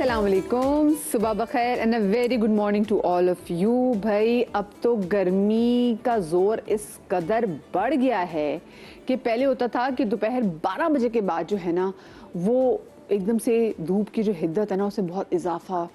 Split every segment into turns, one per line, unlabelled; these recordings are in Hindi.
अस्सलाम वालेकुम, सुबह बखैर and a very good morning to all of you. भाई अब तो गर्मी का जोर इस कदर बढ़ गया है कि पहले होता था कि दोपहर 12 बजे के बाद जो है ना वो एकदम से धूप की जो हिद्दत है ना उससे बहुत इजाफा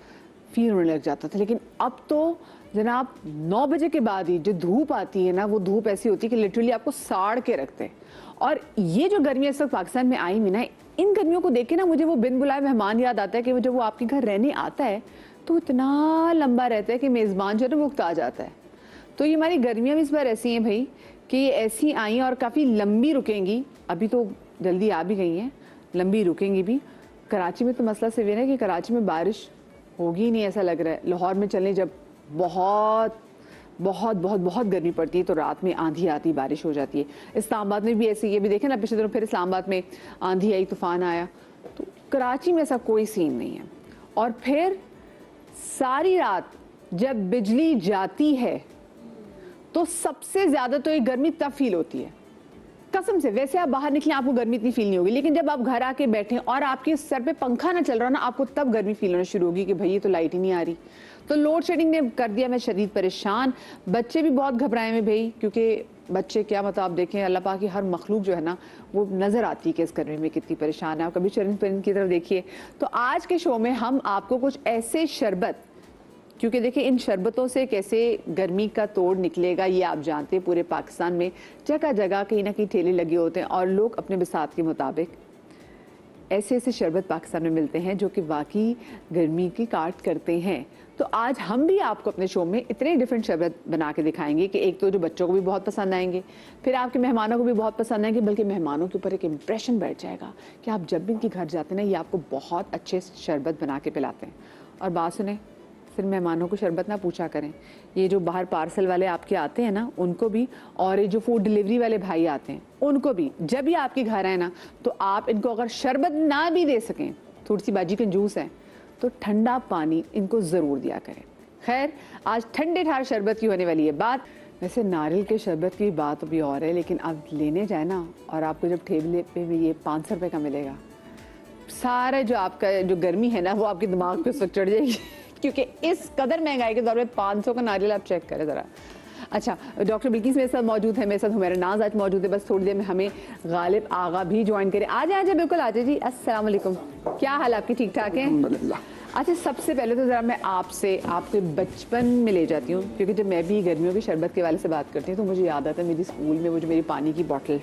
फील होने लग जाता था, लेकिन अब तो जनाब 9 बजे के बाद ही जो धूप आती है ना वो धूप ऐसी होती है कि लिटरली आपको साड़ के रखते हैं। और ये जो गर्मियाँ इस वक्त पाकिस्तान में आई हुई ना, इन गर्मियों को देख के ना मुझे वो बिन बुलाए मेहमान याद आता है कि वो जब वो आपके घर रहने आता है तो इतना लंबा रहता है कि मेज़बान जो है ना वो उकता जाता है। तो ये हमारी गर्मियाँ भी इस बार ऐसी हैं भाई कि ऐसी आई और काफ़ी लंबी रुकेंगी। अभी तो जल्दी आ भी गई हैं, लंबी रुकेंगी भी। कराची में तो मसला सिर्फ है कि कराची में बारिश होगी ही नहीं ऐसा लग रहा है। लाहौर में चलें जब बहुत बहुत बहुत बहुत गर्मी पड़ती है तो रात में आंधी आती बारिश हो जाती है। इस्लामाबाद में भी ऐसे ये भी देखें ना, पिछले दिनों फिर इस्लामाबाद में आंधी आई, तूफान आया। तो कराची में ऐसा कोई सीन नहीं है। और फिर सारी रात जब बिजली जाती है तो सबसे ज़्यादा तो ये गर्मी तब फील होती है कसम से। वैसे आप बाहर निकलें आपको गर्मी इतनी फील नहीं होगी, लेकिन जब आप घर आके बैठे और आपके सर पे पंखा ना चल रहा ना आपको तब गर्मी फील होना शुरू होगी कि भाई ये तो लाइट ही नहीं आ रही। तो लोड शेडिंग ने कर दिया मैं शदीद परेशान। बच्चे भी बहुत घबराए हैं भाई, क्योंकि बच्चे क्या मतलब आप देखें अल्लाह पाक की हर मखलूक जो है ना वो नज़र आती है कि इस गर्मी में कितनी परेशान है। आप कभी चरिंद परिंद की तरफ देखिए। तो आज के शो में हम आपको कुछ ऐसे शरबत, क्योंकि देखिए इन शरबतों से कैसे गर्मी का तोड़ निकलेगा ये आप जानते हैं। पूरे पाकिस्तान में जगह जगह कहीं ना कहीं ठेले लगे होते हैं और लोग अपने बिसात के मुताबिक ऐसे ऐसे शरबत पाकिस्तान में मिलते हैं जो कि वाकई गर्मी की काट करते हैं। तो आज हम भी आपको अपने शो में इतने डिफरेंट शरबत बना के दिखाएंगे कि एक तो जो बच्चों को भी बहुत पसंद आएंगे, फिर आपके मेहमानों को भी बहुत पसंद आएंगे, बल्कि मेहमानों के ऊपर एक इम्प्रेशन बैठ जाएगा कि आप जब भी इनके घर जाते हैं ना ये आपको बहुत अच्छे शरबत बना के पिलाते हैं। और बात सुने, फिर मेहमानों को शरबत ना पूछा करें, ये जो बाहर पार्सल वाले आपके आते हैं ना उनको भी, और ये जो फूड डिलीवरी वाले भाई आते हैं उनको भी, जब भी आपके घर आए ना तो आप इनको अगर शरबत ना भी दे सकें, थोड़ी सी बाजी कंजूस है, तो ठंडा पानी इनको ज़रूर दिया करें। खैर आज ठंडे ठार शरबत की होने वाली है बात। वैसे नारियल के शरबत की बात अभी और है, लेकिन अब लेने जाए ना और आपको जब ठेले पे भी ये 500 रुपये का मिलेगा, सारा जो आपका जो गर्मी है ना वो आपके दिमाग पे उस वक्त चढ़ जाएगी क्योंकि इस कदर महंगाई के दौर में 500 का नारियल आप चेक करें ज़रा। अच्छा, डॉक्टर बिल्किस मेरे साथ मौजूद है, मेरे साथ हुमैरा नाज आज मौजूद है। बस थोड़ी देर में हमें गालिब आगा भी ज्वाइन करें। आ जाए बिल्कुल आ जाए जी। अस्सलाम वालेकुम, क्या हाल आपकी? ठीक ठाक हैं? अच्छा, सबसे पहले तो ज़रा मैं आपसे आपके बचपन में ले जाती हूँ, क्योंकि जब मैं भी गर्मियों के शरबत के वाले से बात करती हूँ तो मुझे याद आता है मेरी स्कूल में वो जो मेरी पानी की बॉटल,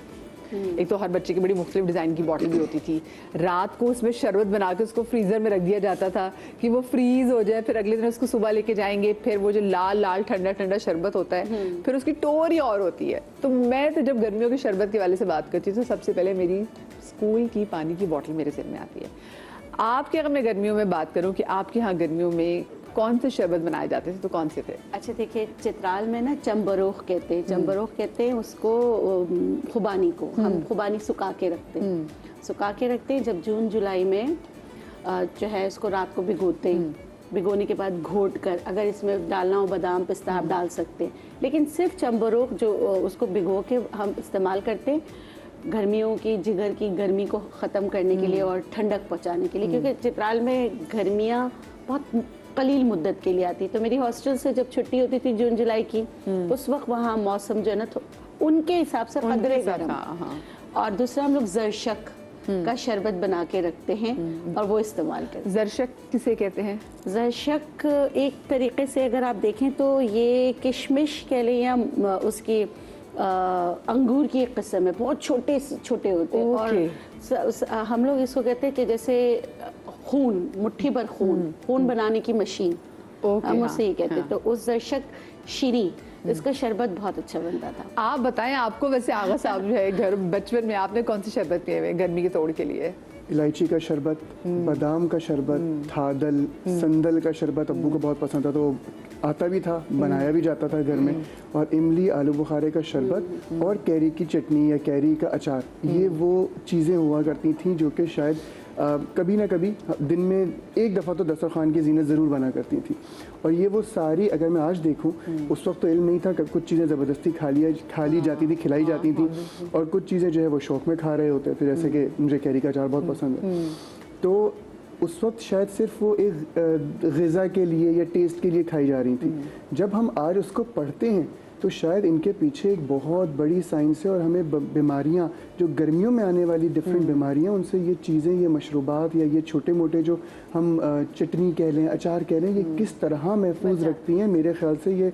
एक तो हर बच्चे की बड़ी मुख्तलिफ डिज़ाइन की बॉटल भी होती थी। रात को उसमें शरबत बना के उसको फ्रीज़र में रख दिया जाता था कि वो फ्रीज़ हो जाए, फिर अगले दिन उसको सुबह लेके जाएंगे। फिर वो जो लाल लाल ठंडा ठंडा शरबत होता है फिर उसकी टोर ही और होती है। तो मैं तो जब गर्मियों के शरबत के वाले से बात करती हूँ तो सबसे पहले मेरी स्कूल की पानी की बॉटल मेरे सिर में आती है। आपके अगर मैं गर्मियों में बात करूँ कि आपके यहाँ गर्मियों में कौन से शरबत बनाए जाते थे तो कौन से थे?
अच्छा देखिए, चित्राल में ना चंबरोख कहते हैं, चंबरोख कहते हैं उसको, खुबानी को हम खुबानी सुखा के रखते हैं, सुखा के रखते हैं। जब जून जुलाई में जो है उसको रात को भिगोते हैं, भिगोने के बाद घोट कर, अगर इसमें डालना हो बादाम पिस्ता आप डाल सकते हैं, लेकिन सिर्फ चंबरोख जो उसको भिगो के हम इस्तेमाल करते हैं गर्मियों की, जिगर की गर्मी को ख़त्म करने के लिए और ठंडक पहुँचाने के लिए, क्योंकि चित्राल में गर्मियाँ बहुत कलील मुद्दत के लिए आती। तो मेरी हॉस्टल से जब छुट्टी होती थी जून जुलाई की, उस वक्त वहाँ मौसम जो है ना उनके हिसाब से कदरे गर्म। और दूसरा हम लोग जरशक का शरबत बना के रखते हैं और वो इस्तेमाल करते हैं।
जरशक किसे कहते हैं?
जरशक एक तरीके से अगर आप देखें तो ये किशमिश कह लें या उसकी अंगूर की एक किस्म है, बहुत छोटे छोटे होते हैं। और हम लोग इसको कहते हैं कि जैसे खून, मुट्ठी भर खून बनाने की मशीन, हम उसे ही कहते हैं। तो उस जरशक शीरी, इसका शरबत बहुत अच्छा बनता था।
आप बताएं, आपको वैसे आगा साहब जो है घर बचपन में आपने कौन सी शरबत पिए हुए गर्मी के तोड़ के लिए?
इलायची का शरबत, बादाम का शरबत, थादल, संदल का शरबत अब्बू को बहुत पसंद था तो आता भी था, बनाया भी जाता था घर में। और इमली, आलू बुखारे का शरबत और कैरी की चटनी या कैरी का अचार, ये वो चीज़ें हुआ करती थी जो कि शायद कभी ना कभी दिन में एक दफ़ा तो दस्तरखान की ज़ीनत ज़रूर बना करती थी। और ये वो सारी, अगर मैं आज देखूं, उस वक्त तो इल्म नहीं था, कुछ चीज़ें ज़बरदस्ती खा ली जाती थी, खिलाई जाती थी, और कुछ चीज़ें जो है वो शौक़ में खा रहे होते थे, जैसे कि मुझे कैरी का अचार बहुत पसंद है। तो उस वक्त शायद सिर्फ वो एक ग़िज़ा के लिए या टेस्ट के लिए खाई जा रही थी। जब हम आज उसको पढ़ते हैं तो शायद इनके पीछे एक बहुत बड़ी साइंस है, और हमें बीमारियाँ जो गर्मियों में आने वाली डिफरेंट बीमारियाँ, उनसे ये चीज़ें, ये मशरूबात या ये छोटे मोटे जो हम चटनी कह लें, अचार कह लें, ये किस तरह महफूज रखती हैं। मेरे ख्याल से ये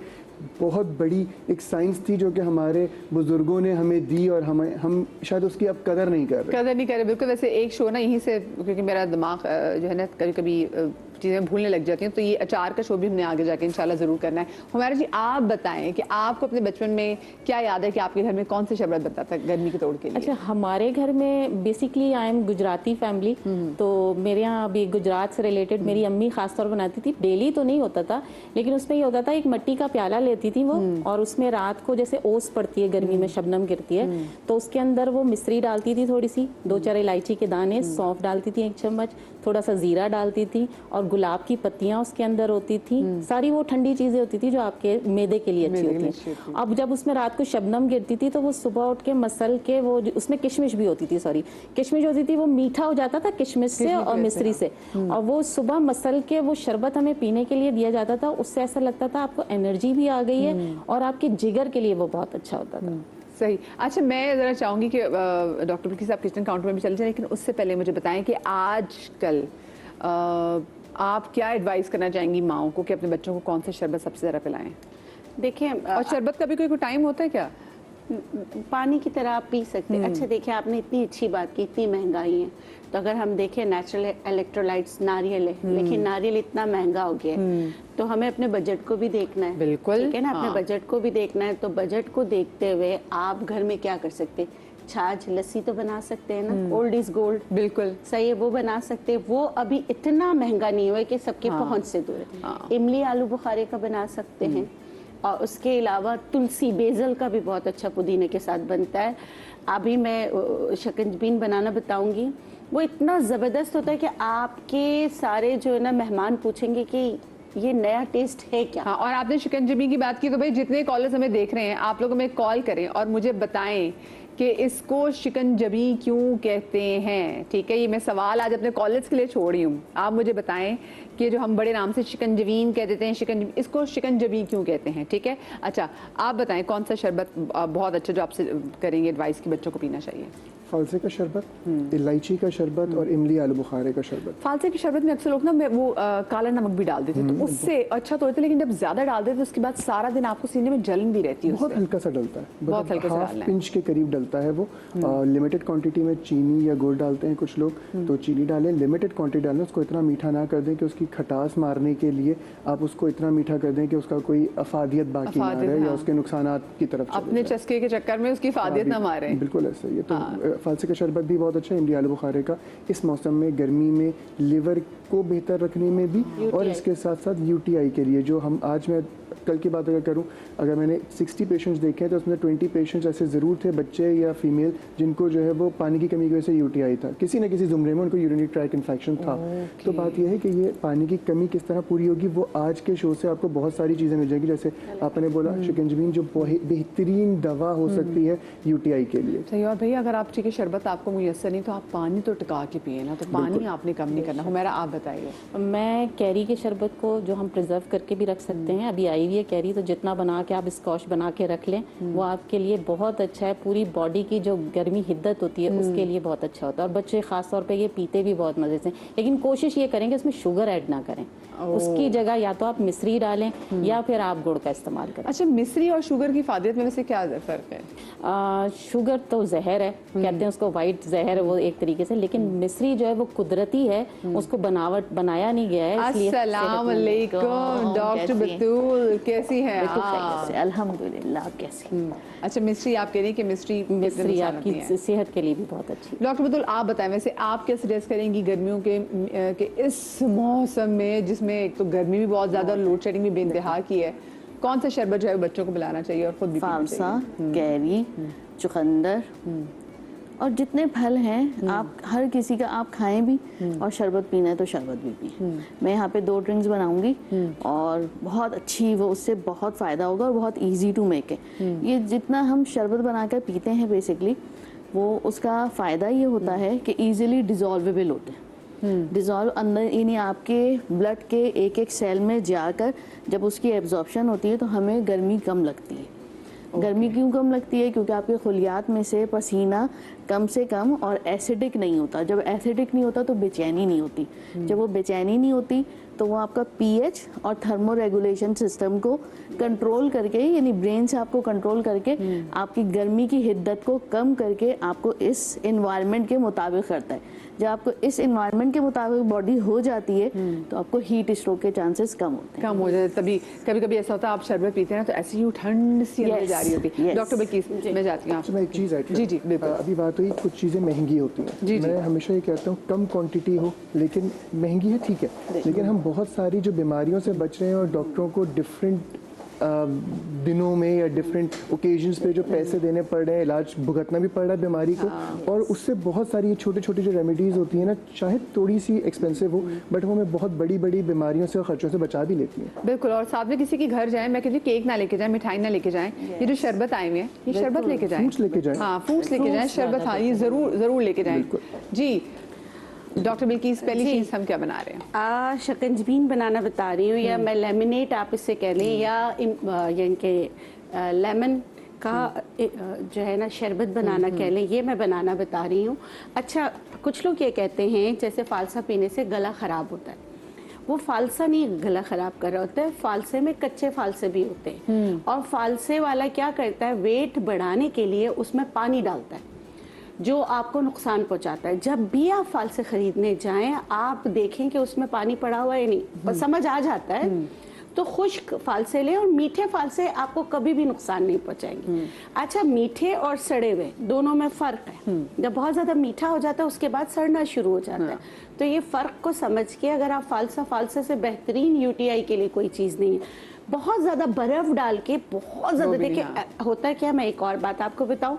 बहुत बड़ी एक साइंस थी जो कि हमारे बुजुर्गों ने हमें दी, और हम शायद उसकी अब कदर नहीं कर रहे।
बिल्कुल। वैसे एक शो ना यहीं से, क्योंकि मेरा दिमाग जो है ना कभी कभी चीज़ें भूलने लग जाती हैं, तो ये अचार का शो भी हमने आगे जाके इंशाल्लाह ज़रूर करना है। हुमैरा जी, आप बताएं कि आपको अपने बचपन में क्या याद है कि आपके घर में कौन सी शरबत बनता था गर्मी के तोड़ के लिए?
अच्छा, हमारे घर में basically I am Gujarati family, तो मेरे यहाँ अभी गुजरात से रिलेटेड मेरी अम्मी खास तौर बनाती थी। डेली तो नहीं होता था, लेकिन उसमें ये होता था, एक मिट्टी का प्याला लेती थी वो, और उसमें रात को जैसे ओस पड़ती है गर्मी में, शबनम गिरती है, तो उसके अंदर वो मिश्री डालती थी, थोड़ी सी 2-4 इलायची के दाने, सौंफ डालती थी 1 चम्मच, थोड़ा सा जीरा डालती थी, और गुलाब की पत्तियां उसके अंदर होती थी। सारी वो ठंडी चीजें होती थी जो आपके मैदे के लिए अच्छी होती है। अब जब उसमें रात को शबनम गिरती थी तो वो सुबह उठ के मसल के, वो उसमें किशमिश भी होती थी, किशमिश होती थी, वो मीठा हो जाता था किशमिश से और मिश्री से, और वो सुबह मसल के वो शरबत हमें पीने के लिए दिया जाता था। उससे ऐसा लगता था आपको एनर्जी भी आ गई है, और आपके जिगर के लिए वो बहुत अच्छा होता था।
सही। अच्छा, मैं ज़रा चाहूँगी कि डॉक्टर बिल्किस आप किचन काउंटर में भी चले जाएं, लेकिन उससे पहले मुझे बताएं कि आजकल आप क्या एडवाइस करना चाहेंगी माओं को कि अपने बच्चों को कौन सा शरबत सबसे ज़्यादा पिलाएं?
देखिए,
और शरबत का भी कोई टाइम होता है क्या?
पानी की तरह आप पी सकते हैं। अच्छा, देखिए, आपने इतनी अच्छी बात की, इतनी महंगाई है, तो अगर हम देखें नेचुरल इलेक्ट्रोलाइट्स नारियल है, लेकिन नारियल इतना महंगा हो गया है, तो हमें अपने बजट को भी देखना है।
बिल्कुल,
ठीक है ना, अपने बजट को भी देखना है। तो बजट को देखते हुए आप घर में क्या कर सकते हैं? छाछ, लस्सी तो बना सकते हैं ना, ओल्ड इज गोल्ड,
बिल्कुल
सही है, वो बना सकते हैं। वो अभी इतना महंगा नहीं हुआ कि सबके पहुंच से दूर है। इमली आलू बुखारे का बना सकते हैं, और उसके अलावा तुलसी बेजल का भी बहुत अच्छा पुदीने के साथ बनता है। अभी मैं शिकंजबीन बनाना बताऊंगी, वो इतना ज़बरदस्त होता है कि आपके सारे जो है ना मेहमान पूछेंगे कि ये नया टेस्ट है क्या।
हाँ, और आपने शिकंजबी की बात की, तो भाई जितने कॉलर्स हमें देख रहे हैं, आप लोग हमें कॉल करें और मुझे बताएं कि इसको शिकंजबी क्यों कहते हैं। ठीक है, ये मैं सवाल आज अपने कॉलर्स के लिए छोड़ रही हूँ। आप मुझे बताएं कि जो हम बड़े नाम से शिकंजवीन कह देते हैं, शिकंजबी, इसको शिकंजबी क्यों कहते हैं। ठीक है, अच्छा आप बताएं कौन सा शरबत बहुत अच्छा जो आपसे करेंगे एडवाइस कि बच्चों को पीना चाहिए?
फालसे का शरबत, इलायची का शरबत और इमली आलू बुखारे का शरबत।
फालसे के शरबत में अक्सर लोग ना वो काला नमक भी डाल देते, तो उससे अच्छा तो होता है, लेकिन जब ज्यादा डाल देते तो उसके बाद सारा दिन आपको सीने में जलन भी रहती है।
बहुत हल्का सा डलता है,
बहुत हल्का सा डालना है,
पिंच के करीब डलता है वो। लिमिटेड क्वांटिटी में चीनी या गुड़ डालते हैं कुछ लोग, तो चीनी डालें, लिमिटेड क्वांटिटी डालें, उसको इतना मीठा ना कर दें कि उसकी खटास मारने के लिए आप उसको इतना मीठा कर दें कि उसका कोई अफादियत बाकी ना रहे, या उसके नुकसानात की तरफ
अपने चस्के के चक्कर में उसकी अफादियत ना मारे।
बिल्कुल ऐसा ही है। तो फालसे का शरबत भी बहुत अच्छा है, इमली आलू बुखारे का इस मौसम में गर्मी में लिवर को बेहतर रखने में भी, और इसके साथ साथ यूटीआई के लिए, जो हम आज मैं कल की बात अगर करूं, अगर मैंने 60 पेशेंट्स देखे हैं तो उसमें 20 पेशेंट्स ऐसे ज़रूर थे, बच्चे या फीमेल, जिनको जो है वो पानी की कमी की वजह से यूटीआई था, किसी न किसी ज़ुमरे में उनको यूरिनरी ट्रैक्ट इन्फेक्शन था। तो बात यह है कि ये पानी की कमी किस तरह पूरी होगी, वो आज के शो से आपको बहुत सारी चीज़ें मिल जाएंगी। जैसे आपने बोला शिकंजबीन जो बेहतरीन दवा हो सकती है यूटीआई के लिए।
सही। और भैया अगर आप ठीक है शरबत आपको मुयस्सर नहीं तो आप पानी तो टिका के पिए ना, तो पानी आपने कम नहीं करना। हुमैरा आप बताइए।
मैं कैरी के शरबत को जो हम प्रिजर्व करके भी रख सकते हैं, अभी आई हुई है कैरी, तो जितना बना के आप स्कॉश बना के रख लें वो आपके लिए बहुत अच्छा है। पूरी बॉडी की जो गर्मी हिद्दत होती है उसके लिए बहुत अच्छा होता है, और बच्चे खास तौर पे ये पीते भी बहुत मजे से। लेकिन कोशिश ये करें कि इसमें शुगर ऐड ना करें, उसकी जगह या तो आप मिश्री डालें या फिर आप गुड़ का इस्तेमाल करें।
अच्छा, मिश्री और शुगर की फादियत में वैसे क्या फ़र्क है?
शुगर तो जहर है, कहते हैं उसको वाइट जहर है वो एक तरीके से, लेकिन मिश्री जो है वो कुदरती है, उसको बनाया नहीं गया है।
अस्सलाम वालेकुम डॉक्टर बतूल, कैसी हैं आप?
अल्हम्दुलिल्लाह। कैसी?
अच्छा, मिश्री आप कह रही हैं कि मिश्री
आपकी सेहत के लिए भी बहुत अच्छी।
डॉक्टर बतूल आप बताएं, वैसे आप क्या सजेस्ट करेंगी गर्मियों के इस मौसम में, जिसमें एक तो गर्मी भी बहुत ज़्यादा और लोड शेडिंग भी बेइंतहा की है, कौन सा शरबत जो है बच्चों को पिलाना चाहिए और खुद भी पीना चाहिए?
फालसा, कैरी, चुकंदर और जितने फल हैं, आप हर किसी का आप खाएं भी, और शरबत पीना है तो शरबत भी पिए। मैं यहाँ पे 2 ड्रिंक्स बनाऊंगी और बहुत अच्छी, वो उससे बहुत फ़ायदा होगा और बहुत इजी टू मेक है। ये जितना हम शरबत बनाकर पीते हैं बेसिकली, वो उसका फ़ायदा ये होता है कि ईजिली डिज़ोल्वेबल होते हैं। डिजॉल्व अंदर यानी आपके ब्लड के एक एक सेल में जाकर जब उसकी एब्जॉर्प्शन होती है तो हमें गर्मी कम लगती है। गर्मी क्यों कम लगती है? क्योंकि आपके खुलियात में से पसीना कम से कम और एसिडिक नहीं होता। जब एसिडिक नहीं होता तो बेचैनी नहीं होती। जब वो बेचैनी नहीं होती तो वो आपका पीएच और थर्मो रेगुलेशन सिस्टम को कंट्रोल करके, यानी ब्रेन से आपको कंट्रोल करके आपकी गर्मी की हिद्दत को कम करके आपको इस इन्वायरमेंट के मुताबिक करता है। जब आपको इस इन्वायरमेंट के मुताबिक बॉडी हो जाती है तो आपको हीट स्ट्रोक के चांसेस कम होते हैं।
कम हो जाए। तभी कभी कभी ऐसा होता है आप शरबत पीते हैं ना तो ऐसी ही ठंड सी अंदर जा रही होती है। डॉक्टर बिल्किस, मैं जाती हूँ
मैं एक चीज़ ऐड
जी, बिल्कुल।
अभी बात हुई कुछ चीज़ें महंगी होती हैं। मैं हमेशा ये कहता हूँ कम क्वांटिटी हो लेकिन महंगी है, ठीक है, लेकिन हम बहुत सारी जो बीमारियों से बच रहे हैं और डॉक्टरों को डिफरेंट दिनों में या डिफरेंट ओकेजन्स पे जो पैसे देने पड़ रहे हैं, इलाज भुगतना भी पड़ रहा है बीमारी को, और उससे बहुत सारी ये छोटे छोटे जो रेमेडीज़ होती हैं ना, चाहे थोड़ी सी एक्सपेंसिव हो बट वो हमें बहुत बड़ी बड़ी बीमारियों से और खर्चों से बचा भी लेती हैं।
बिल्कुल। और साथ में किसी के घर जाए, मैं कहती हूँ केक ना लेके जाए, मिठाई ना लेके जाए, ये जो शरबत आए हुए हैं ये शरबत लेके जाए,
फ्रूट्स लेके जाएं।
हाँ फ्रूट्स लेके जाए, शरबत हाँ ये जरूर लेके जाए। जी डॉक्टर बिल्किस, पहली चीज हम क्या बना रहे हैं?
शकंजबीन बनाना बता रही हूँ, या मैं लेमिनेट आप इससे कह लें, या इनके लेमन का जो है ना शरबत बनाना कह लें, ये मैं बनाना बता रही हूँ। अच्छा, कुछ लोग ये कहते हैं जैसे फालसा पीने से गला ख़राब होता है। वो फालसा नहीं गला ख़राब कर रहा होता है, फालसे में कच्चे फालसे भी होते हैं, और फालसे वाला क्या करता है, वेट बढ़ाने के लिए उसमें पानी डालता है जो आपको नुकसान पहुंचाता है। जब भी आप फालसे खरीदने जाएं आप देखें कि उसमें पानी पड़ा हुआ है नहीं, बस समझ आ जाता है तो खुश्क फालसे लें, और मीठे फालसे आपको कभी भी नुकसान नहीं पहुंचाएंगे। अच्छा, मीठे और सड़े हुए दोनों में फ़र्क है। जब बहुत ज़्यादा मीठा हो जाता है उसके बाद सड़ना शुरू हो जाता है, तो ये फ़र्क को समझ के अगर आप फालसे से बेहतरीन यूटीआई के लिए कोई चीज़ नहीं है। बहुत ज़्यादा बर्फ़ डाल के बहुत ज़्यादा, देखिए होता है क्या, मैं एक और बात आपको बताऊँ,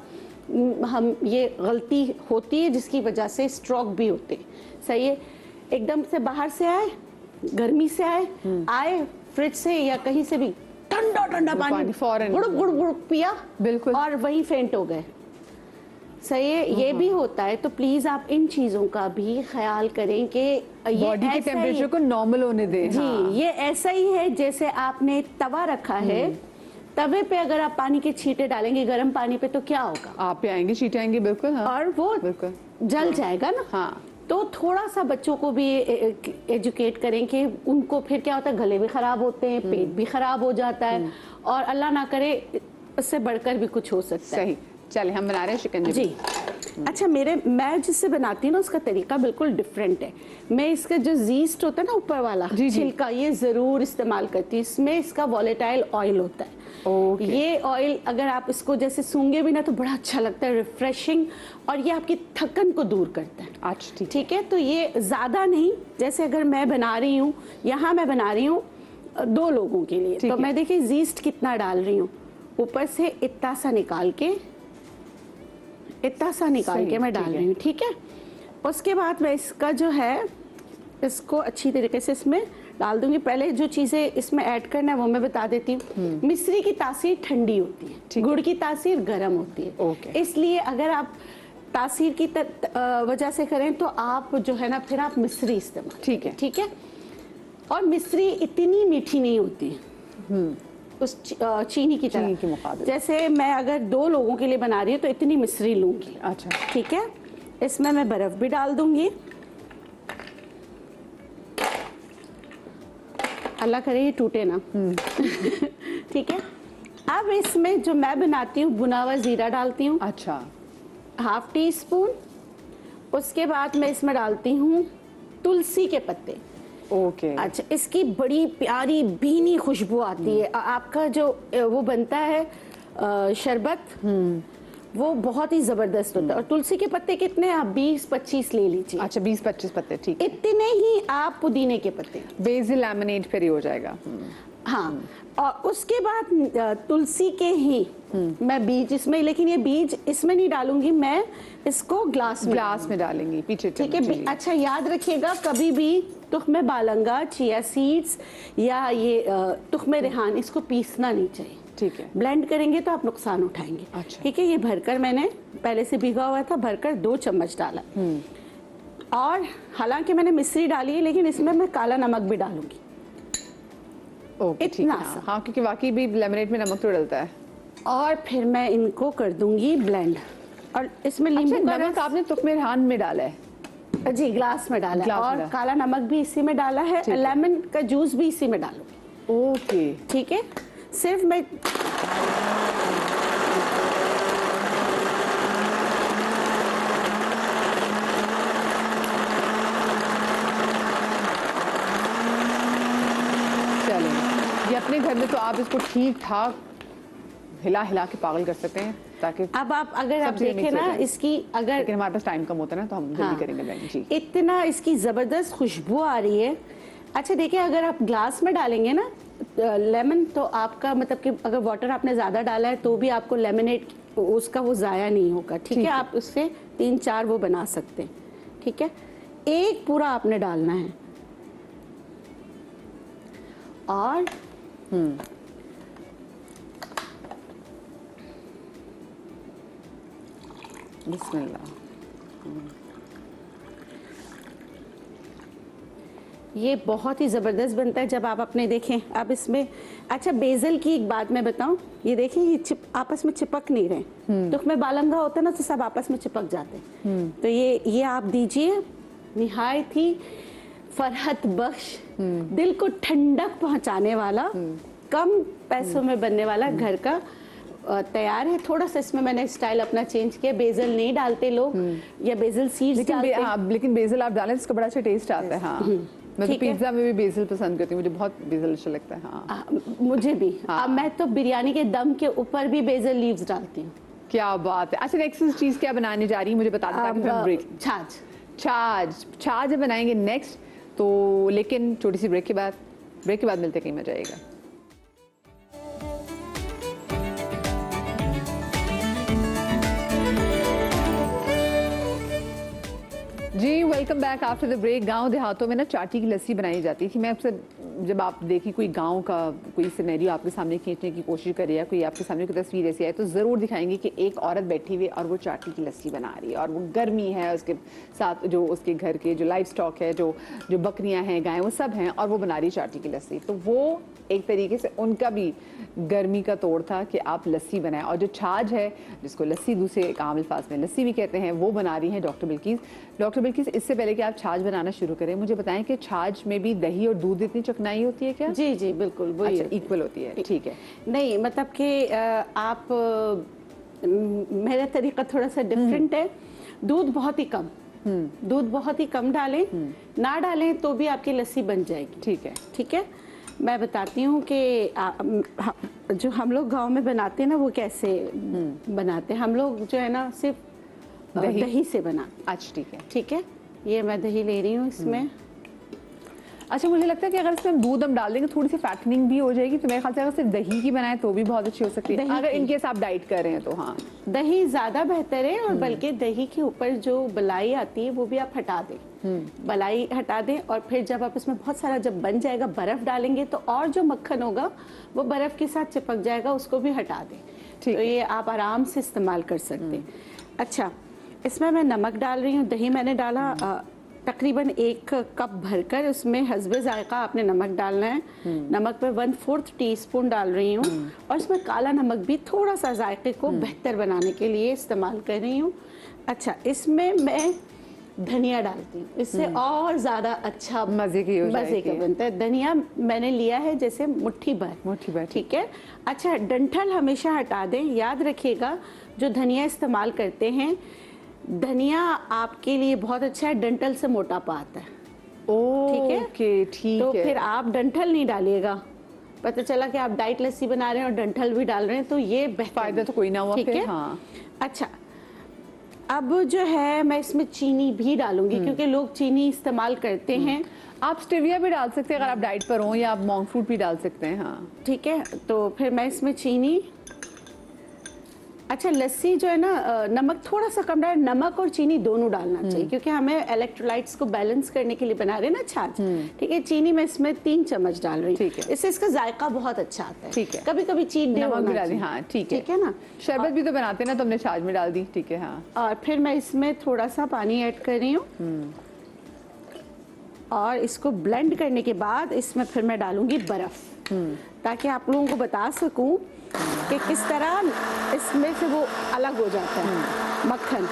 हम ये गलती होती है जिसकी वजह से स्ट्रोक भी होते हैं। सही है, एकदम से बाहर से आए, गर्मी से आए फ्रिज से या कहीं से भी ठंडा पानी
फौरन
गुड़ पिया,
बिल्कुल,
और वही फेंट हो गए। सही है, ये भी होता है। तो प्लीज आप इन चीजों का भी ख्याल करें कि
बॉडी के टेम्परेचर को नॉर्मल होने दें।
जी, ये ऐसा ही है जैसे आपने तवा रखा है, तवे पे अगर आप पानी के छींटे डालेंगे गर्म पानी पे तो क्या होगा,
आप पे आएंगे, छींटे आएंगे, बिल्कुल हाँ।
और वो
बिल्कुल
जल जाएगा ना।
हाँ,
तो थोड़ा सा बच्चों को भी एजुकेट करें कि उनको फिर क्या होता है, गले भी खराब होते हैं, पेट भी खराब हो जाता है, और अल्लाह ना करे इससे बढ़कर भी कुछ हो सकता है।
सही, चले हम बना रहे हैं शिकंजी
जी। अच्छा, मैं जिससे बनाती हूँ ना उसका तरीका बिल्कुल डिफरेंट है। मैं इसका जो जीस्ट होता है ना ऊपर वाला छिलका, ये जरूर इस्तेमाल करती हूँ। इसमें इसका वॉलेटाइल ऑयल होता है। ये ऑयल अगर आप इसको जैसे सूंघे भी ना तो बड़ा अच्छा लगता है, रिफ्रेशिंग, और ये आपकी थकन को दूर करता है।
अच्छा,
ठीक है। तो ये ज़्यादा नहीं, जैसे अगर मैं बना रही हूँ, यहाँ मैं बना रही हूँ 2 लोगों के लिए, तो मैं देखिए जीस्ट कितना डाल रही हूँ, ऊपर से इतना सा निकाल के मैं डाल रही हूँ। ठीक है। उसके बाद मैं इसका जो है इसको अच्छी तरीके से इसमें डाल दूंगी। पहले जो चीज़ें इसमें ऐड करना है वो मैं बता देती हूँ। मिश्री की तासीर ठंडी होती है, गुड़ की तासीर गर्म होती है। इसलिए अगर आप तासीर की वजह से करें तो आप जो है ना फिर आप मिश्री इस्तेमाल, ठीक है। और मिश्री इतनी मीठी नहीं होती उस चीनी की तरह
के मुकाबले।
जैसे मैं अगर 2 लोगों के लिए बना रही हूँ तो इतनी मिश्री लूंगी।
अच्छा,
ठीक है। इसमें मैं बर्फ भी डाल दूंगी, अल्लाह करे ये टूटे ना। ठीक है। अब इसमें जो मैं बनाती हूँ भुना हुआ जीरा डालती हूँ।
अच्छा,
½ टीस्पून। उसके बाद मैं इसमें डालती हूँ तुलसी के पत्ते।
ओके।
अच्छा, इसकी बड़ी प्यारी भीनी खुशबू आती है। आपका जो वो बनता है शरबत, वो बहुत ही जबरदस्त होता है। और तुलसी के पत्ते कितने, आप 20-25 ले लीजिए।
अच्छा, 20-25 पत्ते, ठीक है।
इतने ही आप पुदीने के पत्ते,
बेसिल लैमिनेट फिर ही हो जाएगा।
हाँ। और उसके बाद तुलसी के ही मैं बीज इसमें, लेकिन ये बीज इसमें नहीं डालूंगी, मैं इसको ग्लास में
डालेंगी पीछे।
ठीक है। अच्छा, याद रखिएगा कभी भी तुख्मे बालंगा, चिया सीड्स या ये तुख्मे रेहान, इसको पीसना नहीं चाहिए।
ठीक है।
ब्लेंड करेंगे तो आप नुकसान उठाएंगे।
अच्छा।
ठीक है। ये भरकर मैंने पहले से भिगा हुआ था, भरकर 2 चम्मच डाला। और हालांकि मैंने मिश्री डाली है, लेकिन इसमें मैं काला नमक भी डालूंगी।
ओके, ठीक है।
इतना
हाँ,
सा।
हाँ, क्योंकि वाकई भी लेमनेड में नमक तो डलता है।
और फिर मैं इनको कर दूंगी ब्लेंड। और इसमें
अच्छा,
नींबू का
नमक आपने तुकमे हान में डाला है?
जी ग्लास में डाला है,
ग्लास में
और
डाला।
काला नमक भी इसी में डाला है,
ठीक है।
लेमन का जूस भी इसी में डालूंगी।
ओके,
ठीक है, सिर्फ मैं
चलें। ये अपने घर में तो आप इसको ठीक ठाक हिला हिला के पागल कर सकते हैं, ताकि
अब आप अगर आप
सबसे
देखें
mix हो
ना
जाए।
इसकी, अगर
लेकिन हमारे पास टाइम कम होता है ना, तो हम जल्दी
हाँ,
करेंगे ब्लेंड जी।
इतना इसकी ज़बरदस्त खुशबू आ रही है। अच्छा देखिए, अगर आप ग्लास में डालेंगे ना लेमन, तो आपका मतलब कि अगर वाटर आपने ज़्यादा डाला है तो भी आपको लेमनेड उसका वो ज़ाया नहीं होगा। ठीक है, आप उससे 3-4 वो बना सकते हैं। ठीक है, एक पूरा आपने डालना है। और
बिस्मिल्लाह।
ये बहुत ही ज़बरदस्त बनता है जब आप अपने देखें। अब इसमें अच्छा बेसल की एक बात मैं बताऊं, ये देखें ये आपस में चिपक नहीं रहे। तो उसमें बालंगा होता है ना, तो सब आपस में चिपक जाते हैं। तो ये आप दीजिए, निहायत ही फरहत बख्श, दिल को ठंडक पहुंचाने वाला, कम पैसों में बनने वाला घर का तैयार है। थोड़ा सा इसमें मैंने स्टाइल अपना चेंज किया, बेसल नहीं डालते लोग, या बेसल सीड्स डालते हैं।
हाँ, लेकिन बेसल आप डालें तो उसका बड़ा अच्छा टेस्ट आता है। हाँ, मैं तो
ठीक है।
पिज्जा में भी बेसल पसंद करती हूँ, मुझे बहुत बेसल अच्छा लगता है। हाँ,
मुझे भी। अब मैं तो बिरयानी के दम के ऊपर भी बेसल लीव्स डालती हूँ।
क्या बात है। अच्छा, नेक्स्ट चीज क्या बनाने जा रही है मुझे बता दें, ताकि फिर ब्रेक।
छाछ।
छाछ बनाएंगे नेक्स्ट, तो लेकिन छोटी सी ब्रेक के बाद मिलते कहीं मजा आएगा। जी, welcome back after the break. गांव देहातों में ना चाटी की लस्सी बनाई जाती थी। मैं आपसे, जब आप देखी कोई गांव का कोई सिनेरियो आपके सामने खींचने की कोशिश करे, या कोई आपके सामने कोई तस्वीर ऐसी आए, तो ज़रूर दिखाएंगे कि एक औरत बैठी हुई और वो चाटी की लस्सी बना रही है, और वो गर्मी है, उसके साथ जो उसके घर के जो लाइफ स्टॉक है, जो बकरियां हैं, गायें, वो सब हैं, और वो बना रही है चाटी की लस्सी। तो वो एक तरीके से उनका भी गर्मी का तोड़ था कि आप लस्सी बनाएं। और जो छाछ है, जिसको लस्सी दूसरे एक आम अल्फाज में लस्सी भी कहते हैं, वो बना रही हैं डॉक्टर बिल्किस। डॉक्टर बिल्किस, इससे पहले कि आप छाछ बनाना शुरू करें, मुझे बताएं कि छाछ में भी दही और दूध इतनी चकनाई होती है क्या?
जी जी बिल्कुल वही
अच्छा, इक्वल होती है। ठीक है।
नहीं मतलब कि आप मेरा तरीका थोड़ा सा डिफरेंट है। दूध बहुत ही कम, दूध बहुत ही कम डालें, ना डालें तो भी आपकी लस्सी बन जाएगी।
ठीक है।
ठीक है, मैं बताती हूँ कि जो हम लोग गांव में बनाते हैं ना, वो कैसे बनाते हैं। हम लोग जो है ना सिर्फ दही से बनाते।
अच्छा, ठीक है।
ठीक है, ये मैं दही ले रही हूँ इसमें।
अच्छा, मुझे लगता है कि अगर इसमें हम दूध हम डाल देंगे थोड़ी सी फैटनिंग भी हो जाएगी, तो मेरे ख्याल से अगर सिर्फ दही की बनाए तो भी बहुत अच्छी हो सकती है, अगर इनकेस आप डाइट कर रहे हैं तो। हाँ,
दही ज़्यादा बेहतर है, और बल्कि दही के ऊपर जो बलाई आती है वो भी आप हटा दें, बलाई हटा दें। और फिर जब आप इसमें बहुत सारा जब बन जाएगा, बर्फ़ डालेंगे तो और जो मक्खन होगा वो बर्फ़ के साथ चिपक जाएगा, उसको भी हटा दें। तो ये आप आराम से इस्तेमाल कर सकते हैं। अच्छा, इसमें मैं नमक डाल रही हूँ। दही मैंने डाला तकरीबन 1 कप भरकर, उसमें हस्बे जायका आपने नमक डालना है। नमक में 1/4 टीस्पून डाल रही हूँ, और इसमें काला नमक भी थोड़ा सा जायके को बेहतर बनाने के लिए इस्तेमाल कर रही हूँ। अच्छा, इसमें मैं धनिया डालती हूँ, इससे और ज़्यादा अच्छा
मज़े
का बनता है। धनिया मैंने लिया है जैसे मुट्ठी भर। ठीक है। अच्छा, डंठल हमेशा हटा दें। याद रखिएगा, जो धनिया इस्तेमाल करते हैं, धनिया आपके लिए बहुत अच्छा है, डंठल से मोटापा आता है।
ओके, ठीक
तो
है।
फिर आप डंठल नहीं डालिएगा। पता चला कि आप डाइट लस्सी बना रहे हैं और डंठल भी डाल रहे हैं, तो ये बेहतर
फायदा तो कोई ना हुआ।
ठीक है।
हाँ।
अच्छा, अब जो है मैं इसमें चीनी भी डालूंगी, क्योंकि लोग चीनी इस्तेमाल करते हैं।
आप स्टेविया भी डाल सकते हैं अगर आप डाइट पर हो, या आप मॉन्क फ्रूट भी डाल सकते हैं। हाँ,
ठीक है, तो फिर मैं इसमें चीनी। अच्छा, लस्सी जो है ना, नमक थोड़ा सा कम डालें। नमक और चीनी दोनों डालना चाहिए, क्योंकि हमें इलेक्ट्रोलाइट्स को बैलेंस करने के लिए बना रहे हैं ना छाछ। ठीक है, चीनी मैं इसमें 3 चम्मच डाल रही हूँ।
ठीक है।
इससे इसका जायका बहुत अच्छा आता है।
ठीक है।
कभी कभी चीट डे
नमक
होना
भी डाल दी।
चाहिए।
हाँ, ठीक है।
ठीक है ना।
शरबत भी तो बनाते हैं ना, तो हमने छाछ में डाल दी। ठीक है। हाँ,
और फिर मैं इसमें थोड़ा सा पानी ऐड कर रही हूँ। और इसको ब्लेंड करने के बाद इसमें फिर मैं डालूंगी बर्फ, ताकि आप लोगों को बता सकूं कि किस तरह इसमें से वो अलग हो जाता है मक्खन।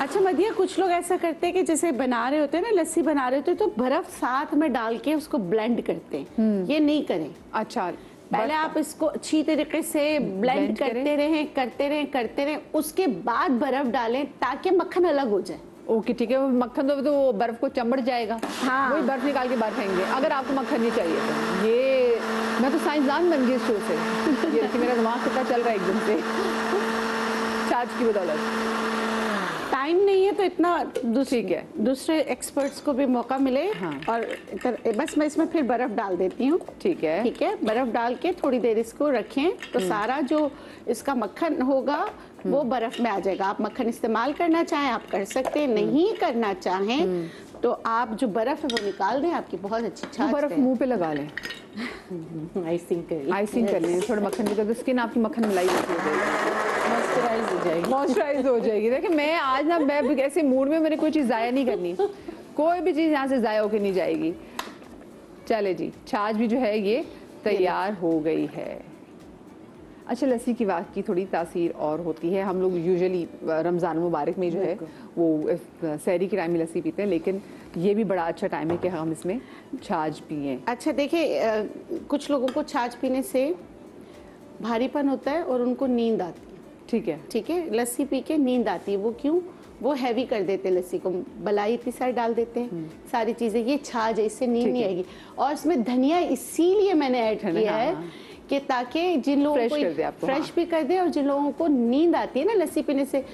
अच्छा मदिया, कुछ लोग ऐसा करते हैं कि जैसे बना रहे होते हैं ना, लस्सी बना रहे होते हैं तो बर्फ साथ में डाल के उसको ब्लेंड करते हैं। ये नहीं करें।
अच्छा,
पहले आप इसको अच्छी तरीके से ब्लेंड करते रहें, उसके बाद बर्फ डालें ताकि मक्खन अलग हो जाए।
ओके ठीक है। वो मक्खन तो वो बर्फ को चमड़ जाएगा।
हाँ।
वही बर्फ निकाल के बाहर फेंकेंगे अगर आपको मक्खन नहीं चाहिए तो। ये मैं तो साइंसदान बन गई इस शो से। ये देखिए मेरा दिमाग कितना चल रहा है एकदम से छाछ की बदौलत।
टाइम नहीं है तो इतना
ठीक है,
दूसरे एक्सपर्ट्स को भी मौका मिले।
हाँ।
और बस मैं इसमें फिर बर्फ डाल देती हूँ।
ठीक है।
ठीक है, बर्फ डाल के थोड़ी देर इसको रखें तो सारा जो इसका मक्खन होगा वो बर्फ में आ जाएगा। आप मक्खन इस्तेमाल करना चाहें आप कर सकते हैं, नहीं करना चाहें तो आप जो बर्फ है वो निकाल दें। आपकी बहुत अच्छी छाछ
बर्फ
है।
मुंह पे लगा लें, आइसिंग कर लें थोड़ा मक्खन की, तो स्किन आपकी मक्खन मलाई जैसी हो जाएगी, मॉइस्चराइज हो जाएगी। देखिए मैं आज ना मैं ऐसे मूड में, मैंने कोई चीज़ ज़ाया नहीं करनी, कोई भी चीज़ यहाँ से ज़ाया होकर नहीं जाएगी। चले जी, छाछ भी जो है ये तैयार हो गई है। अच्छा, लस्सी की बात की थोड़ी तासीर और होती है। हम लोग यूजुअली रमज़ान मुबारक में जो है वो सहरी की टाइम में लस्सी पीते हैं, लेकिन ये भी बड़ा अच्छा टाइम है कि हम इसमें छाछ पिएं।
अच्छा देखिए, कुछ लोगों को छाछ पीने से भारीपन होता है और उनको नींद आती है।
ठीक है।
ठीक है, लस्सी पी के नींद आती है। वो क्यों? वो हैवी कर देते हैं लस्सी को, मलाई इतनी सारी डाल देते हैं, सारी चीज़ें। ये छाछ है, इससे नींद नहीं आएगी। और इसमें धनिया इसीलिए मैंने ऐड किया है कि ताकि जिन लोगों को फ्रेश भी कर दे और जिन लोगों को नींद आती है ना लस्सी पीने से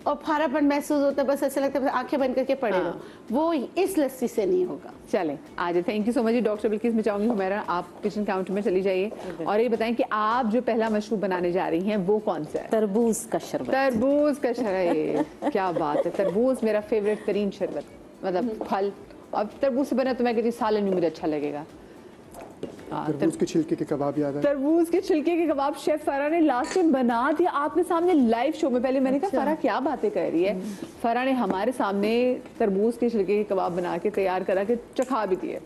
और फारापन महसूस होता है, बस ऐसा लगता है आंखें बंद करके पड़े रहो, वो इस लस्सी से नहीं होगा।
चलें आज, thank you so much doctor Bilkis. मैं चाहूंगी हुमैरा आप किचन काउंटर में चली जाइए और ये बताएं कि आप जो पहला मशरूब बनाने जा रही हैं वो कौन सा है?
तरबूज का शरबत।
तरबूज का शरबत, क्या बात है। तरबूज मेरा फेवरेट तरीन शरबत, मतलब फल। और तरबूज से बना तो मैं कहती हूँ सालन भी मुझे अच्छा लगेगा।
तरबूज के छिलके के कबाब याद है?
तरबूज के छिलके के कबाब शेफ फरा ने लास्ट टाइम बना दिया आपके सामने लाइव शो में। पहले मैंने कहा फरा क्या बातें कर रही है, फरा ने हमारे सामने तरबूज के छिलके के कबाब बना के तैयार करा के चखा भी दिए।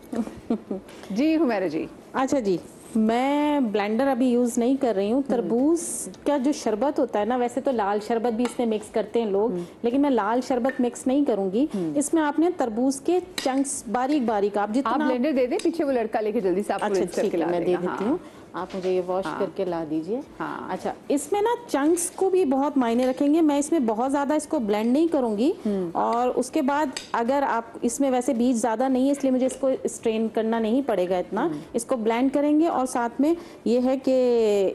जी हुमैरा जी।
अच्छा जी, मैं ब्लेंडर अभी यूज़ नहीं कर रही हूँ। तरबूज का जो शरबत होता है ना, वैसे तो लाल शरबत भी इसमें मिक्स करते हैं लोग, लेकिन मैं लाल शरबत मिक्स नहीं करूँगी। इसमें आपने तरबूज के चंक्स बारीक बारीक, आप जितना
आप ब्लेंडर दे दें, पीछे वो लड़का लेके जल्दी से आपको
अच्छा
rinse करके
ठीक है,
ला
मैं दे
देगा।
देती हूँ। आप मुझे ये वॉश
हाँ।
करके ला दीजिए।
हाँ।
अच्छा, इसमें ना चंक्स को भी बहुत मायने रखेंगे। मैं इसमें बहुत ज़्यादा इसको ब्लेंड नहीं करूँगी। और उसके बाद अगर आप इसमें वैसे बीज ज़्यादा नहीं है इसलिए मुझे इसको स्ट्रेन करना नहीं पड़ेगा इतना। इसको ब्लेंड करेंगे और साथ में ये है कि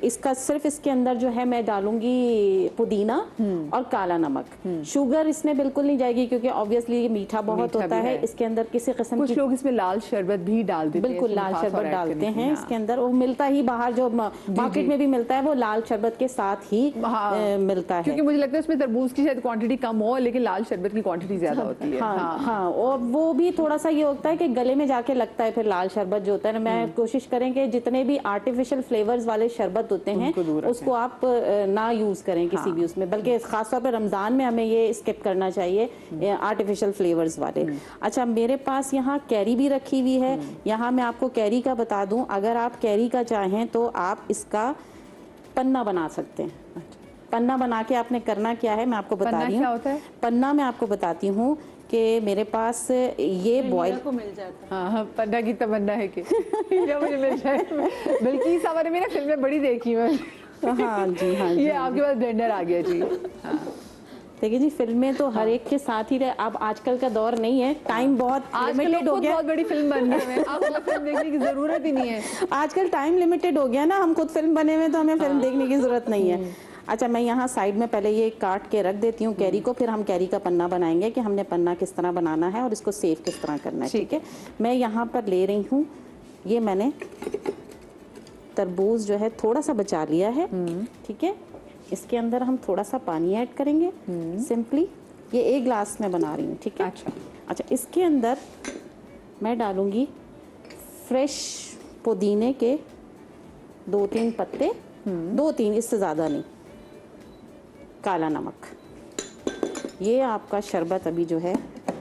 इसका सिर्फ इसके अंदर जो है मैं डालूंगी पुदीना और काला नमक। शुगर इसमें बिल्कुल नहीं जाएगी क्योंकि ऑब्वियसली ये मीठा बहुत होता है। इसके अंदर किसी किस्म
कुछ
की,
लोग इसमें लाल शरबत भी डाल देते हैं।
बिल्कुल लाल शरबत डालते हैं इसके अंदर। वो मिलता ही बाहर जो मार्केट में भी मिलता है वो लाल शरबत के साथ ही मिलता है।
क्योंकि मुझे लगता है इसमें तरबूज की शायद क्वांटिटी कम हो, लेकिन लाल शरबत की क्वांटिटी ज्यादा होती है।
हाँ, और वो भी थोड़ा सा ये होता है कि गले में जाके लगता है फिर लाल शरबत जो होता है ना। मैं कोशिश करें कि जितने भी आर्टिफिशियल फ्लेवर्स वाले शरबत होते हैं उसको आप ना यूज करें किसी भी उसमें, बल्कि खासतौर पर रमजान में हमें ये स्किप करना चाहिए आर्टिफिशियल फ्लेवर्स वाले। अच्छा, मेरे पास यहाँ कैरी भी रखी हुई है। यहाँ मैं आपको कैरी का बता दूं, अगर आप कैरी का चाहें तो आप इसका पन्ना बना सकते हैं। पन्ना बना के आपने करना क्या है मैं आपको बता रही हूँ। पन्ना मैं आपको बताती हूँ कि मेरे पास ये बॉयल
को मिल जाता है।
हाँ, पन्ना की तमन्ना है कि मुझे मिल जाए। बल्कि साहब ने मेरा फिल्में बड़ी देखी मैं।
हाँ जी, हाँ
ये आपके पास ब्लेंडर आ गया जी।
देखिए जी, फिल्में तो हर एक के साथ ही रहे। अब आजकल का दौर नहीं है, टाइम बहुत लिमिटेड हो गया।
बहुत बड़ी फिल्म बन रही है, आपको फिल्म देखने की जरूरत ही नहीं है।
आजकल टाइम लिमिटेड हो गया ना, हम खुद फिल्म बने हुए तो हमें फिल्म देखने की जरूरत नहीं है। अच्छा, मैं यहाँ साइड में पहले ये काट के रख देती हूँ कैरी को, फिर हम कैरी का पन्ना बनाएंगे कि हमने पन्ना किस तरह बनाना है और इसको सेव किस तरह करना है। ठीक है, मैं यहाँ पर ले रही हूँ, ये मैंने तरबूज जो है थोड़ा सा बचा लिया है। ठीक है, इसके अंदर हम थोड़ा सा पानी ऐड करेंगे सिंपली। ये 1 ग्लास में बना रही हूँ। ठीक है। अच्छा, इसके अंदर मैं डालूंगी फ्रेश पुदीने के 2-3 पत्ते, 2-3, इससे ज़्यादा नहीं। काला नमक। ये आपका शरबत अभी जो है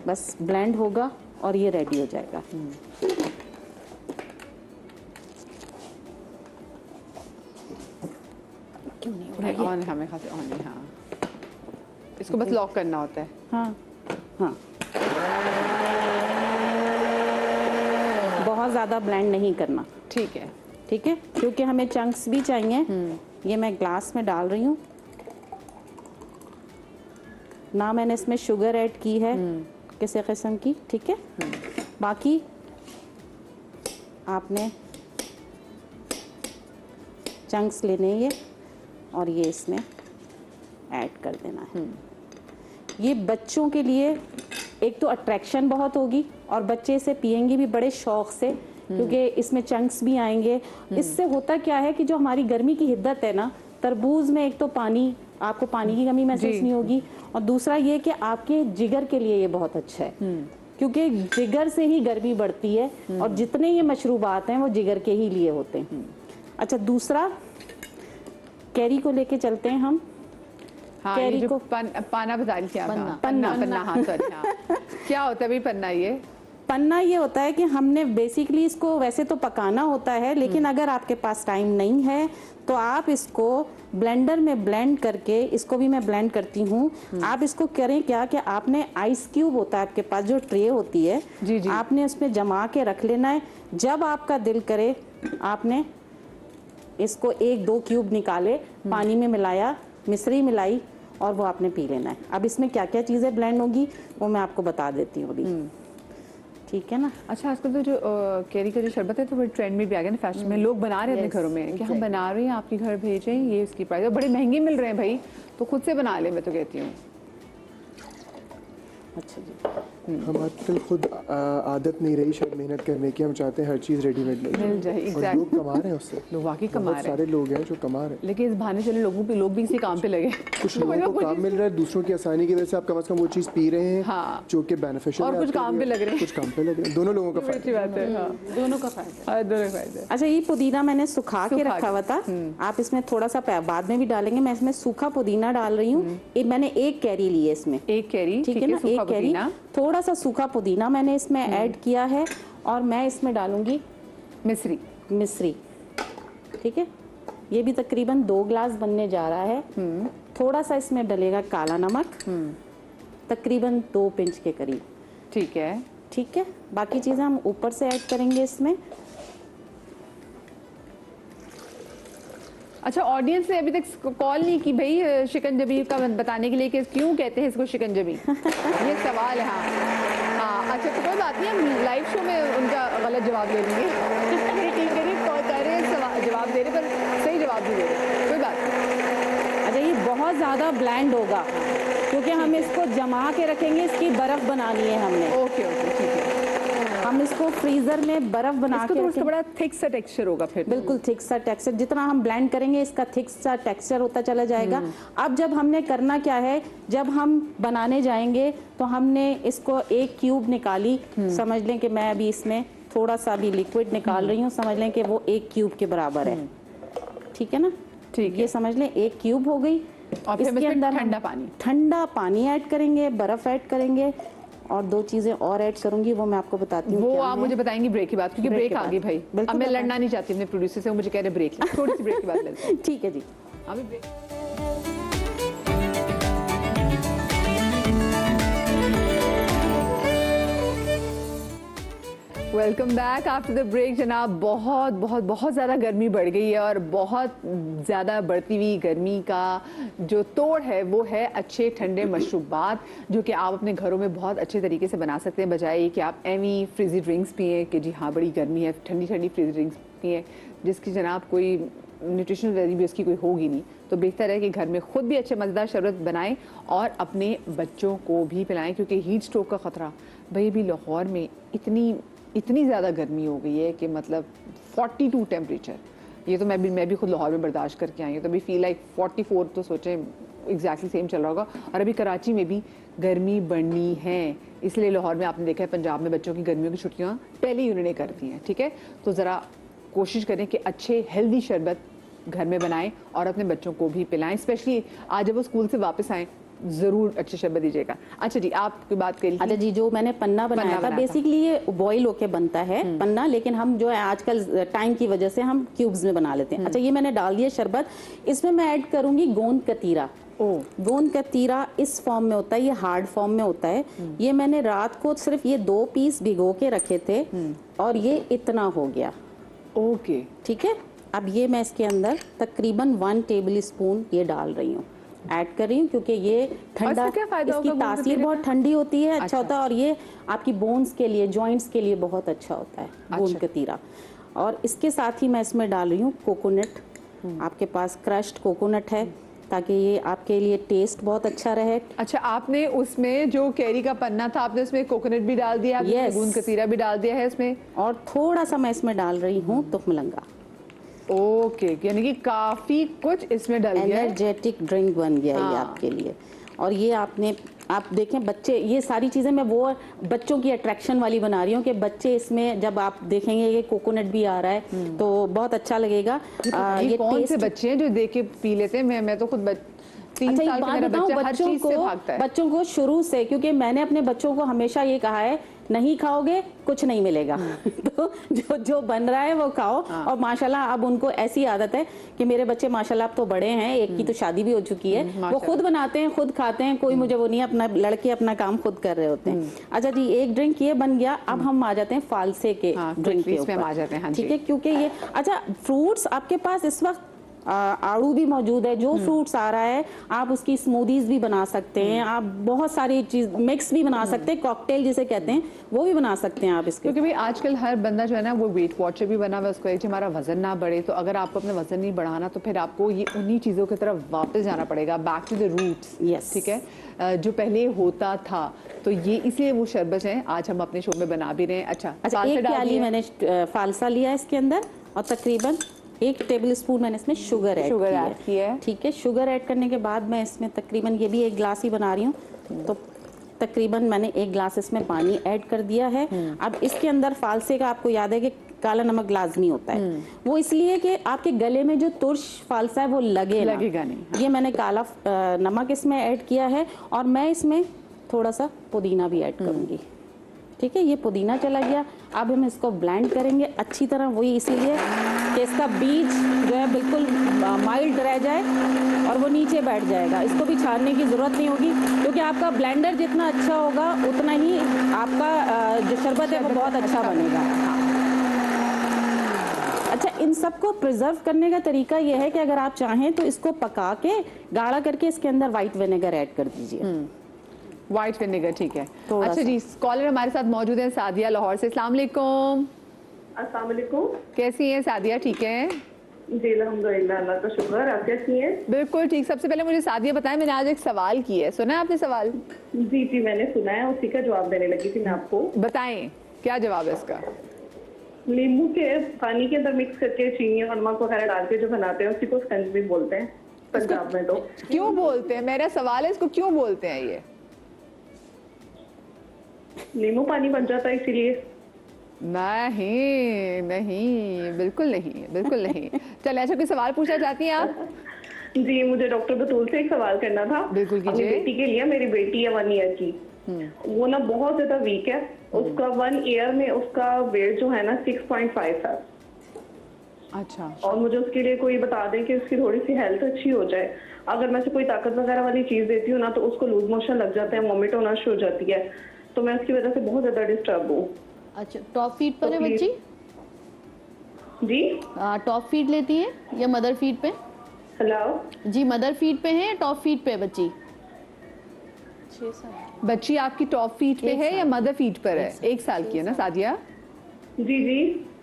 बस ब्लेंड होगा और ये रेडी हो जाएगा।
ऑन हमें खाते ऑन है, हाँ। इसको बस लॉक करना होता है।
हाँ हाँ, बहुत ज़्यादा ब्लेंड नहीं करना,
ठीक है।
ठीक है, क्योंकि हमें चंक्स भी चाहिए। ये मैं ग्लास में डाल रही हूँ ना, मैंने इसमें शुगर ऐड की है किसी किस्म की, ठीक है। बाकी आपने चंक्स लेने ये और ये इसमें ऐड कर देना है। ये बच्चों के लिए एक तो अट्रैक्शन बहुत होगी और बच्चे इसे पियेंगे भी बड़े शौक से, क्योंकि इसमें चंक्स भी आएंगे। इससे होता क्या है कि जो हमारी गर्मी की हिद्दत है ना, तरबूज में एक तो पानी, आपको पानी की कमी महसूस नहीं होगी, और दूसरा ये कि आपके जिगर के लिए ये बहुत अच्छा है, क्योंकि जिगर से ही गर्मी बढ़ती है और जितने ये मशरूबात हैं वो जिगर के ही लिए होते हैं। अच्छा, दूसरा कैरी को लेके चलते हैं हम।
हाँ,
कैरी
ये जो
को
पाना बता रही थी आप।
पन्ना।
हाँ, पन्ना, हाँ सॉरी, हाँ। क्या होता है भाई पन्ना? ये
पन्ना ये होता है कि हमने बेसिकली इसको वैसे तो पकाना होता है, लेकिन अगर आपके पास टाइम नहीं है तो आप इसको ब्लेंडर में ब्लेंड करके, इसको भी मैं ब्लेंड करती हूँ। आप इसको करें क्या कि आपने आइस क्यूब होता है आपके पास, जो ट्रे होती है,
जी जी,
आपने उसमें जमा के रख लेना है। जब आपका दिल करे आपने इसको 1-2 क्यूब निकाले, पानी में मिलाया, मिश्री मिलाई और वो आपने पी लेना है। अब इसमें क्या क्या चीज़ें ब्लेंड होगी वो मैं आपको बता देती हूँ अभी, ठीक है ना।
अच्छा, आजकल तो जो कैरी का जो शरबत है तो वो ट्रेंड में भी आ गया ना, फैशन में लोग बना रहे हैं अपने घरों में कि हम बना रहे हैं, आपके घर भेजें, ये इसकी प्राइस, बड़े महंगे मिल रहे हैं भाई, तो खुद से बना ले, मैं तो कहती हूँ।
अच्छा जी,
हम आजकल खुद आदत नहीं रही शायद मेहनत करने की, हम चाहते हैं हर चीज़ रेडीमेड
मिल जाए,
और
एग्जैक्ट।
लोग कमा रहे हैं उससे,
लोग वाकई कमा
बहुत
रहे हैं,
सारे लोग हैं जो कमा रहे हैं।
लेकिन इस बहाने चले लोग भी इसी काम पे लगे।
कुछ लोगों को काम मिल रहा है, दूसरों की आसानी की वजह से आप कम से कम वो चीज़ पी रहे हैं
हाँ,
जो कि बेनिफिशियल
और
है
कुछ
आपके
काम
लिए,
पे लग रहे हैं।
कुछ काम पे लग रहे हैं, दोनों लोगों का फायदा।
अच्छी बात है, हाँ,
दोनों का फायदा।
हाँ, दोनों फायदे।
अच्छा, ये पुदीना मैंने सुखा के रखा हुआ था, आप इसमें थोड़ा सा बाद में भी डालेंगे। मैं इसमें सूखा पुदीना डाल रही हूँ। मैंने 1 कैरी ली है इसमें,
एक कैरी,
ठीक है ना,
सूखा
1 कैरी,
पुदीना,
थोड़ा सा सूखा पुदीना मैंने इसमें ऐड किया है और मैं इसमें डालूंगी मिश्री, ठीक है। ये भी तकरीबन 2 ग्लास बनने जा रहा है। थोड़ा सा इसमें डलेगा काला नमक, तकरीबन 2 पिंच के करीब,
ठीक है।
ठीक है। बाकी चीज़ें हम ऊपर से ऐड करेंगे इसमें।
अच्छा, ऑडियंस ने अभी तक कॉल नहीं की भाई शिकंजबी का बताने के लिए कि क्यों कहते हैं इसको शिकंजबी, ये सवाल है। हाँ, अच्छा, तो कोई बात नहीं, हम लाइव शो में उनका गलत जवाब ले लेंगे। ठीक है, नहीं कॉल कर रहे हैं, जवाब दे रहे पर सही जवाब भी दे रहे, कोई बात नहीं।
अच्छा, ये बहुत ज़्यादा ब्लेंड होगा क्योंकि हम इसको जमा के रखेंगे, इसकी बर्फ़ बनानी है हमने।
ओके ओके, ठीक है।
हम इसको फ्रीज़र में बर्फ़ बना
इसको
के
तो उसका
रखेंगे।
बड़ा थिक सा टेक्सचर होगा फिर।
बिल्कुल थिक सा टेक्सचर, जितना हम ब्लेंड करेंगे इसका थिक सा टेक्सचर होता चला जाएगा। अब जब हमने करना क्या है, जब हम बनाने जाएंगे तो हमने इसको 1 क्यूब निकाली, समझ लें कि मैं अभी इसमें थोड़ा सा भी लिक्विड निकाल रही हूँ, समझ लें कि वो 1 क्यूब के बराबर है, ठीक है ना।
ठीक है,
ये समझ लें 1 क्यूब हो गई।
और फिर
इसके अंदर हम ठंडा पानी ऐड करेंगे, बर्फ़ ऐड करेंगे और 2 चीज़ें और ऐड करूंगी, वो मैं आपको बताती हूँ।
वो
क्या
आप
है।
मुझे बताएंगी ब्रेक के बाद, क्योंकि
ब्रेक
ब्रेक
के
आ
बाद।
गई भाई।
बिल्कुल
अब मैं
बताएं।
लड़ना नहीं चाहती अपने प्रोड्यूसर से, वो मुझे कह रहे ब्रेक ले, थोड़ी सी ब्रेक के बाद लेते हैं।
ठीक है जी।
अभी break. Welcome back after the break. जनाब, बहुत बहुत बहुत ज़्यादा गर्मी बढ़ गई है और बहुत ज़्यादा बढ़ती हुई गर्मी का जो तोड़ है वो है अच्छे ठंडे मशरूबात, जो कि आप अपने घरों में बहुत अच्छे तरीके से बना सकते हैं, बजाय कि आप एवी फ्रिजी ड्रिंक्स पिए कि जी हाँ बड़ी गर्मी है, ठंडी ठंडी फ्रिजी ड्रिंक्स पिए जिसकी जनाब कोई न्यूट्रिशनल वैल्यू भी उसकी कोई होगी नहीं। तो बेहतर है कि घर में खुद भी अच्छे मज़ेदार शरबत बनाएं और अपने बच्चों को भी पिलाएं, क्योंकि हीट स्ट्रोक का ख़तरा भाई अभी लाहौर में इतनी ज़्यादा गर्मी हो गई है कि मतलब 42 टेम्परेचर, ये तो मैं भी खुद लाहौर में बर्दाश्त करके आई हूँ, तो अभी फील लाइक 44 तो सोचें एग्जैक्टली सेम चल रहा होगा। और अभी कराची में भी गर्मी बढ़नी है, इसलिए लाहौर में आपने देखा है पंजाब में बच्चों की गर्मियों की छुट्टियाँ पहले ही उन्होंने कर दी हैं, ठीक है। तो ज़रा कोशिश करें कि अच्छे हेल्दी शरबत घर में बनाएं और अपने बच्चों को भी पिलाएं, स्पेशली आज जब वो स्कूल से वापस आएं जरूर अच्छे शरबत दीजिएगा। अच्छा जी, आपकी बात करिए।
अच्छा जी, जो मैंने पन्ना बनाया था, बेसिकली ये बॉईल होके बनता है पन्ना, लेकिन हम जो है आजकल टाइम की वजह से हम क्यूब्स में बना लेते हैं। अच्छा, ये मैंने डाल दिया शरबत, इसमें मैं ऐड करूंगी गोंद कतीरा। गोंद कतीरा इस फॉर्म में होता है, ये हार्ड फॉर्म में होता है। ये मैंने रात को सिर्फ ये 2 पीस भिगो के रखे थे और ये इतना हो गया।
ओके,
ठीक है, अब ये मैं इसके अंदर तकरीबन 1 टेबल स्पून ये डाल रही हूँ, ऐड कर रही हूँ, क्योंकि ये ठंडा,
क्या फायदा
इसकी
होगा
तासीर बहुत ठंडी होती है, अच्छा होता है, और ये आपकी बोन्स के लिए, जॉइंट्स के लिए बहुत अच्छा होता है गोंद कतीरा। और इसके साथ ही मैं इसमें डाल रही हूँ कोकोनट। आपके पास क्रश्ड कोकोनट है, ताकि ये आपके लिए टेस्ट बहुत अच्छा रहे।
अच्छा, आपने उसमें जो कैरी का पन्ना था, आपने उसमें कोकोनट भी डाल दिया, आपने
Yes.
गोंद कतीरा भी डाल दिया है इसमें,
और थोड़ा सा मैं इसमें डाल रही हूँ तुखमलंगा।
ओके, यानी कि काफी कुछ इसमें डल गया है।
एनर्जेटिक ड्रिंक बन गया ये आपके लिए। और ये आप देखें, बच्चे, ये सारी चीज़ें मैं वो बच्चों की अट्रैक्शन वाली बना रही हूँ कि बच्चे इसमें जब आप देखेंगे ये कोकोनट भी आ रहा है तो बहुत अच्छा लगेगा।
ये कौन से बच्चे हैं जो देख के पी लेते हैं? मैं तो खुद 3
अच्छा,
साल का मेरा बच्चा हर चीज से भागता है।
बच्चों को शुरू से, क्योंकि मैंने अपने बच्चों को हमेशा ये कहा है, नहीं खाओगे कुछ नहीं मिलेगा। तो जो बन रहा है वो खाओ। और माशाल्लाह अब उनको ऐसी आदत है कि मेरे बच्चे माशाल्लाह अब तो बड़े हैं, एक की तो शादी भी हो चुकी है, वो खुद बनाते हैं, खुद खाते हैं, कोई मुझे वो नहीं, अपना लड़के अपना काम खुद कर रहे होते हैं। अच्छा जी, एक ड्रिंक ये बन गया। अब हम आ जाते हैं फालसे के ड्रिंक के ऊपर,
आ जाते हैं।
ठीक है, क्योंकि ये, अच्छा, फ्रूट्स आपके पास इस वक्त आड़ू भी मौजूद है, जो फ्रूट्स आ रहा है आप उसकी स्मूदीज भी बना सकते हैं, आप बहुत सारी चीज मिक्स भी बना सकते हैं, कॉकटेल जिसे कहते हैं वो भी बना सकते हैं आप इसके।
क्योंकि भाई आजकल हर बंदा जो है ना वो वेट वॉचर भी बना हुआ है, उसको एक हमारा वजन ना बढ़े, तो अगर आपको अपना वजन नहीं बढ़ाना तो फिर आपको ये उन्हीं चीज़ों की तरफ वापस जाना पड़ेगा, back to the roots.
Yes.
ठीक है, जो पहले होता था, तो ये इसलिए वो शरबत है आज हम अपने शो में बना भी रहे हैं। अच्छा,
अच्छा, एक प्याली मैंने फालसा लिया इसके अंदर, और तकरीबन 1 टेबल स्पून मैंने इसमें शुगर ऐड की है। ठीक है, शुगर ऐड करने के बाद मैं इसमें तकरीबन, ये भी 1 गिलास ही बना रही हूँ, तो तकरीबन मैंने 1 गिलास इसमें पानी ऐड कर दिया है। अब इसके अंदर फालसे का आपको याद है कि काला नमक लाजमी होता है, वो इसलिए कि आपके गले में जो तुर्श फालसा है वो लगेगा नहीं। ये मैंने काला नमक इसमें ऐड किया है, और मैं इसमें थोड़ा सा पुदीना भी ऐड करूँगी। ठीक है, ये पुदीना चला गया। अब हम इसको ब्लेंड करेंगे अच्छी तरह, वही इसीलिए कि इसका बीज जो है बिल्कुल माइल्ड रह जाए और वो नीचे बैठ जाएगा। इसको भी छानने की ज़रूरत नहीं होगी, क्योंकि आपका ब्लेंडर जितना अच्छा होगा उतना ही आपका जो शरबत है वो बहुत अच्छा बनेगा। अच्छा, इन सबको प्रिजर्व करने का तरीका यह है कि अगर आप चाहें तो इसको पका के गाढ़ा करके इसके अंदर वाइट विनेगर ऐड कर दीजिए।
व्हाइट विनेगर, ठीक है। अच्छा जी, कॉलर हमारे साथ मौजूद है सादिया लाहौर से। अस्सलाम वालेकुम।
अस्सलाम वालेकुम।
कैसी हैं सादिया? ठीक है
जी, अल्हम्दुलिल्लाह, अल्लाह का शुक्र। आप कैसी हैं?
बिल्कुल ठीक। सबसे पहले मुझे सादिया बताएं, मैंने आज एक सवाल किया है, सुना है आपने सवाल?
जी जी, मैंने सुना है, उसी का जवाब देने लगी थी मैं आपको।
बताएं क्या जवाब है इसका?
नींबू के पानी के अंदर मिक्स करके चीनी और नमक वगैरह डाल के जो बनाते हैं उसी को स्कंज भी बोलते हैं पंजाब में। तो
क्यों बोलते हैं? मेरा सवाल है, इसको क्यों बोलते हैं? ये
नींबू पानी बन जाता है इसीलिए।
नहीं नहीं, बिल्कुल नहीं, बिल्कुल नहीं। चल, ऐसा कोई सवाल पूछना चाहती हैं आप?
जी, मुझे डॉक्टर बतूल से एक सवाल करना था।
बिल्कुल
अपनी
कीजिए।
बेटी के लिए। मेरी बेटी है 1 ईयर की, वो ना बहुत ज्यादा वीक है। उसका 1 ईयर में उसका वेट जो है ना 6.5 है।
अच्छा,
और मुझे उसके लिए कोई बता दें कि उसकी थोड़ी सी हेल्थ अच्छी हो जाए। अगर मैं से कोई ताकत वगैरह वाली चीज देती हूँ ना तो उसको लूज मोशन लग जाते हैं, वॉमिट होना शुरू हो जाती है, तो मैं उसकी वजह से बहुत ज्यादा डिस्टर्ब हूँ।
अच्छा, टॉप फीड पर है
तो
बच्ची?
जी,
टॉप फीड लेती है या मदर फीड पे?
हेलो
जी, मदर फीड पे है या टॉप फीड पे है बच्ची?
बच्ची आपकी टॉप फीट पे है या मदर फीट पर है? 1 साल की है ना सादिया?
जी जी,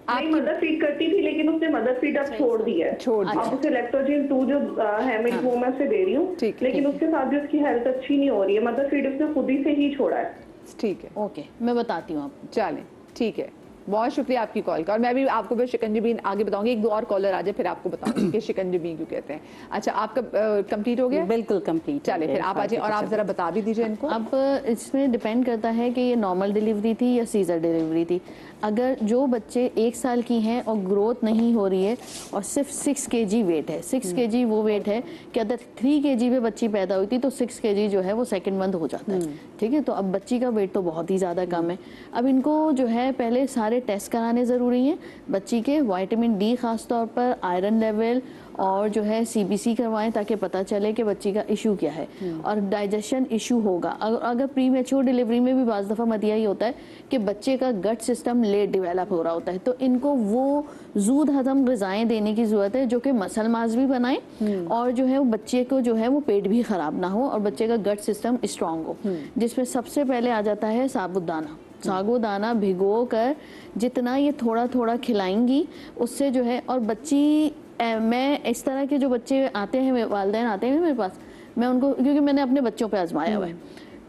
नहीं, मदर फीड करती थी लेकिन उसने मदर फीड अब छोड़ दी है।
छोड़ दी।
अब उसे लैक्टोजिन 2 जो है मेरी वो मैं उसे दे रही हूँ,
ठीक,
लेकिन उसके साथ भी उसकी हेल्थ अच्छी नहीं हो रही है। मदर फीड उसने खुद ही से ही छोड़ा है।
ठीक है,
ओके, मैं बताती हूँ आपको।
चलें, ठीक है। बहुत शुक्रिया आपकी कॉल का। और मैं भी आपको फिर शिकंजी आगे बताऊंगी, एक दो और कॉलर आ जाए फिर आपको बताऊंगी कि शिकंजी क्यों कहते हैं। अच्छा, आपका कंप्लीट हो गया?
बिल्कुल कंप्लीट।
चलिए फिर आप आ जाइए और आप जरा बता भी दीजिए इनको।
अब इसमें डिपेंड करता है कि ये नॉर्मल डिलीवरी थी या सीजर डिलीवरी थी। अगर जो बच्चे 1 साल की हैं और ग्रोथ नहीं हो रही है और सिर्फ 6 kg वेट है, 6 kg वो वेट है कि अगर 3 kg पे बच्ची पैदा हुई थी तो 6 kg जो है वो सेकंड मंथ हो जाता है। ठीक है, तो अब बच्ची का वेट तो बहुत ही ज़्यादा कम है। अब इनको जो है पहले सारे टेस्ट कराने ज़रूरी हैं बच्ची के, विटामिन डी खास तौर पर, आयरन लेवल और जो है CBC करवाएं ताकि पता चले कि बच्ची का इशू क्या है। और डाइजेशन इशू होगा अगर प्री मैच्योर डिलीवरी में भी बाज़ दफ़ा मत यही होता है कि बच्चे का गट सिस्टम लेट डेवलप हो रहा होता है, तो इनको वो जूद हजम ग़िज़ाएँ देने की ज़रूरत है जो कि मसल मास भी बनाएं और जो है वो बच्चे को जो है वो पेट भी ख़राब ना हो और बच्चे का गट सिस्टम स्ट्रॉन्ग हो, जिसमें सबसे पहले आ जाता है साबुदाना। साबुदाना भिगो कर जितना ये थोड़ा थोड़ा खिलाएंगी उससे जो है, और बच्ची मैं इस तरह के जो बच्चे आते हैं, वालिदैन आते हैं मेरे पास, मैं उनको, क्योंकि मैंने अपने बच्चों पे आजमाया हुआ है,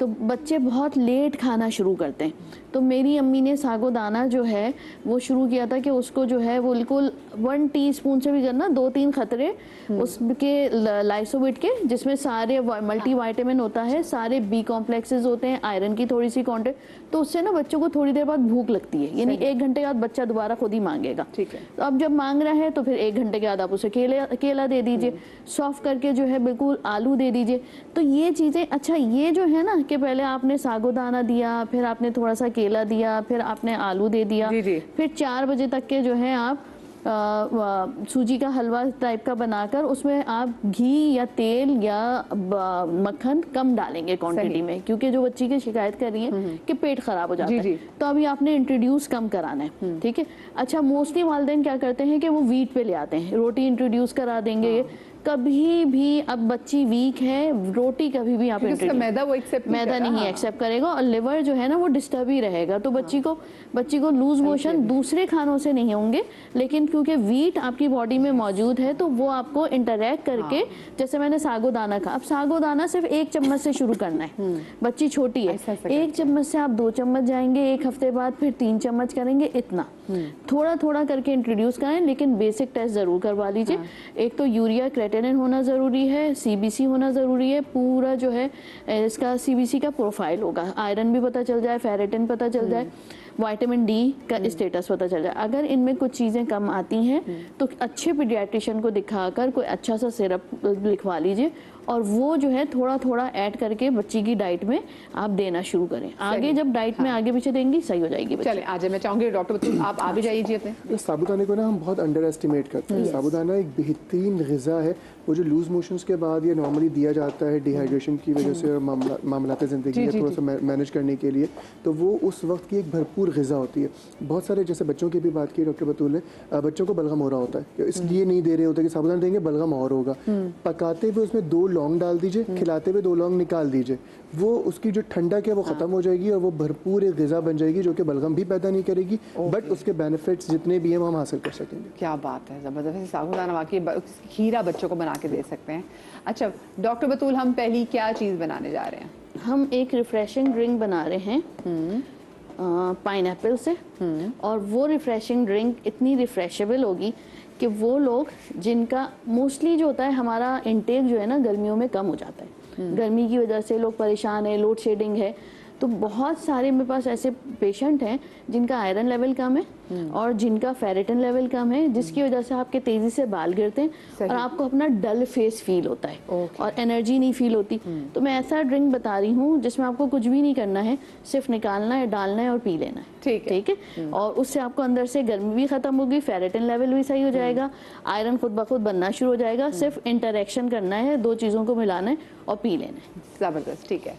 तो बच्चे बहुत लेट खाना शुरू करते हैं। तो मेरी अम्मी ने सागोदाना जो है वो शुरू किया था कि उसको जो है वो बिल्कुल 1 टीस्पून से भी करना, 2-3 खतरे उसके लाइसोबिट के, जिसमें सारे मल्टी वाइटामिन होता है, सारे बी कॉम्प्लेक्सेस होते हैं, आयरन की थोड़ी सी क्वांटिटी, तो उससे ना बच्चों को थोड़ी देर बाद भूख लगती है, यानी 1 घंटे बाद बच्चा दोबारा खुद ही मांगेगा।
ठीक है,
तो अब जब मांग रहा है तो फिर 1 घंटे के बाद आप उसे केला दे दीजिए, सॉफ्ट करके जो है बिल्कुल आलू दे दीजिए। तो ये चीज़ें, अच्छा ये जो है ना कि पहले आपने सागोदाना दिया, फिर आपने थोड़ा सा केला दिया, फिर आपने आलू दे दिया, फिर 4 बजे तक के जो है आप सूजी का हलवा टाइप का बनाकर उसमें आप घी या तेल या मक्खन कम डालेंगे क्वांटिटी में, क्योंकि जो बच्ची की शिकायत कर रही है कि पेट खराब हो जाता है, तो अभी आपने इंट्रोड्यूस कम कराना है। ठीक है, अच्छा मोस्टली वालिदैन क्या करते हैं कि वो वीट पे ले आते हैं, रोटी इंट्रोड्यूस करा देंगे। कभी भी, अब बच्ची वीक है, रोटी कभी भी आप
मैदा वो
मैदा नहीं एक्सेप्ट करेगा और लिवर जो है ना वो डिस्टर्ब ही रहेगा, तो बच्ची को लूज मोशन दूसरे खानों से नहीं होंगे, लेकिन क्योंकि वीट आपकी बॉडी में मौजूद है तो वो आपको इंटरेक्ट करके, जैसे मैंने सागोदाना कहा, अब सागोदाना सिर्फ 1 चम्मच से शुरू करना है, बच्ची छोटी है, 1 चम्मच से आप 2 चम्मच जाएंगे, 1 हफ्ते बाद फिर 3 चम्मच करेंगे, इतना थोड़ा थोड़ा करके इंट्रोड्यूस करें, लेकिन बेसिक टेस्ट जरूर करवा लीजिए। एक तो यूरिया क्रेटिनिन होना ज़रूरी है, CBC होना ज़रूरी है, पूरा जो है इसका CBC का प्रोफाइल होगा, आयरन भी पता चल जाए, फेरेटिन पता चल जाए, विटामिन डी का स्टेटस पता चल जाए। अगर इनमें कुछ चीज़ें कम आती हैं तो अच्छे पीडियाट्रिशियन को दिखाकर कोई अच्छा सा सिरप लिखवा लीजिए और वो जो है थोड़ा थोड़ा ऐड करके बच्ची की डाइट में आप देना शुरू करें। आगे जब डाइट में आगे पीछे देंगी सही हो जाएगी।
चले आज मैं चाहूँगी डॉक्टर बतूल आप आ भी जाइए अपने।
साबुदाने को ना हम बहुत अंडर एस्टिमेट करते हैं। साबुदाना एक बेहतरीन ग़िज़ा है, वो जो लूज मोशंस के बाद ये नॉर्मली दिया जाता है डिहाइड्रेशन की वजह से और मामलात ज़िंदगी है थोड़ा सा मैनेज करने के लिए, तो वो उस वक्त की एक भरपूर ग़िज़ा होती है। बहुत सारे जैसे बच्चों की भी बात की डॉक्टर बतूल ने, बच्चों को बलगम हो रहा होता है, इसलिए नहीं दे रहे होते कि साबुदाना देंगे बलगम और होगा, पकाते हुए उसमें 2 लौंग डाल दीजिए, खिलाते हुए 2 लौंग निकाल दीजिए, वो उसकी जो ठंडक है वो ख़त्म हो जाएगी और वो भरपूर एक ग़िज़ा बन जाएगी जो कि बलगम भी पैदा नहीं करेगी, बट उसके बेनिफिट्स जितने भी हैं वो हम हासिल कर सकेंगे।
क्या बात है, ज़बरदस्त। साबुदाना वाकई खीरा बच्चों को बना के दे सकते हैं। अच्छा डॉक्टर बतूल, हम पहली क्या चीज़ बनाने जा रहे हैं?
हम एक रिफ्रेशिंग ड्रिंक बना रहे हैं पाइनएप्पल से, और वो रिफ्रेशिंग ड्रिंक इतनी रिफ्रेशेबल होगी कि वो लोग जिनका मोस्टली जो होता है हमारा इंटेक जो है ना गर्मियों में कम हो जाता है, गर्मी की वजह से लोग परेशान है, लोड शेडिंग है, तो बहुत सारे मेरे पास ऐसे पेशेंट हैं जिनका आयरन लेवल कम है और जिनका फेरेटिन लेवल कम है, जिसकी वजह से आपके तेज़ी से बाल गिरते हैं और आपको अपना डल फेस फील होता है और एनर्जी नहीं फील होती। तो मैं ऐसा ड्रिंक बता रही हूँ जिसमें आपको कुछ भी नहीं करना है, सिर्फ निकालना है, डालना है और पी लेना है। ठीक है, और उससे आपको अंदर से गर्मी भी खत्म होगी, फेरेटिन लेवल भी सही हो जाएगा, आयरन खुद ब खुद बनना शुरू हो जाएगा, सिर्फ इंटरेक्शन करना है, 2 चीज़ों को मिलाना है और पी लेना है।
ज़बरदस्त, ठीक है,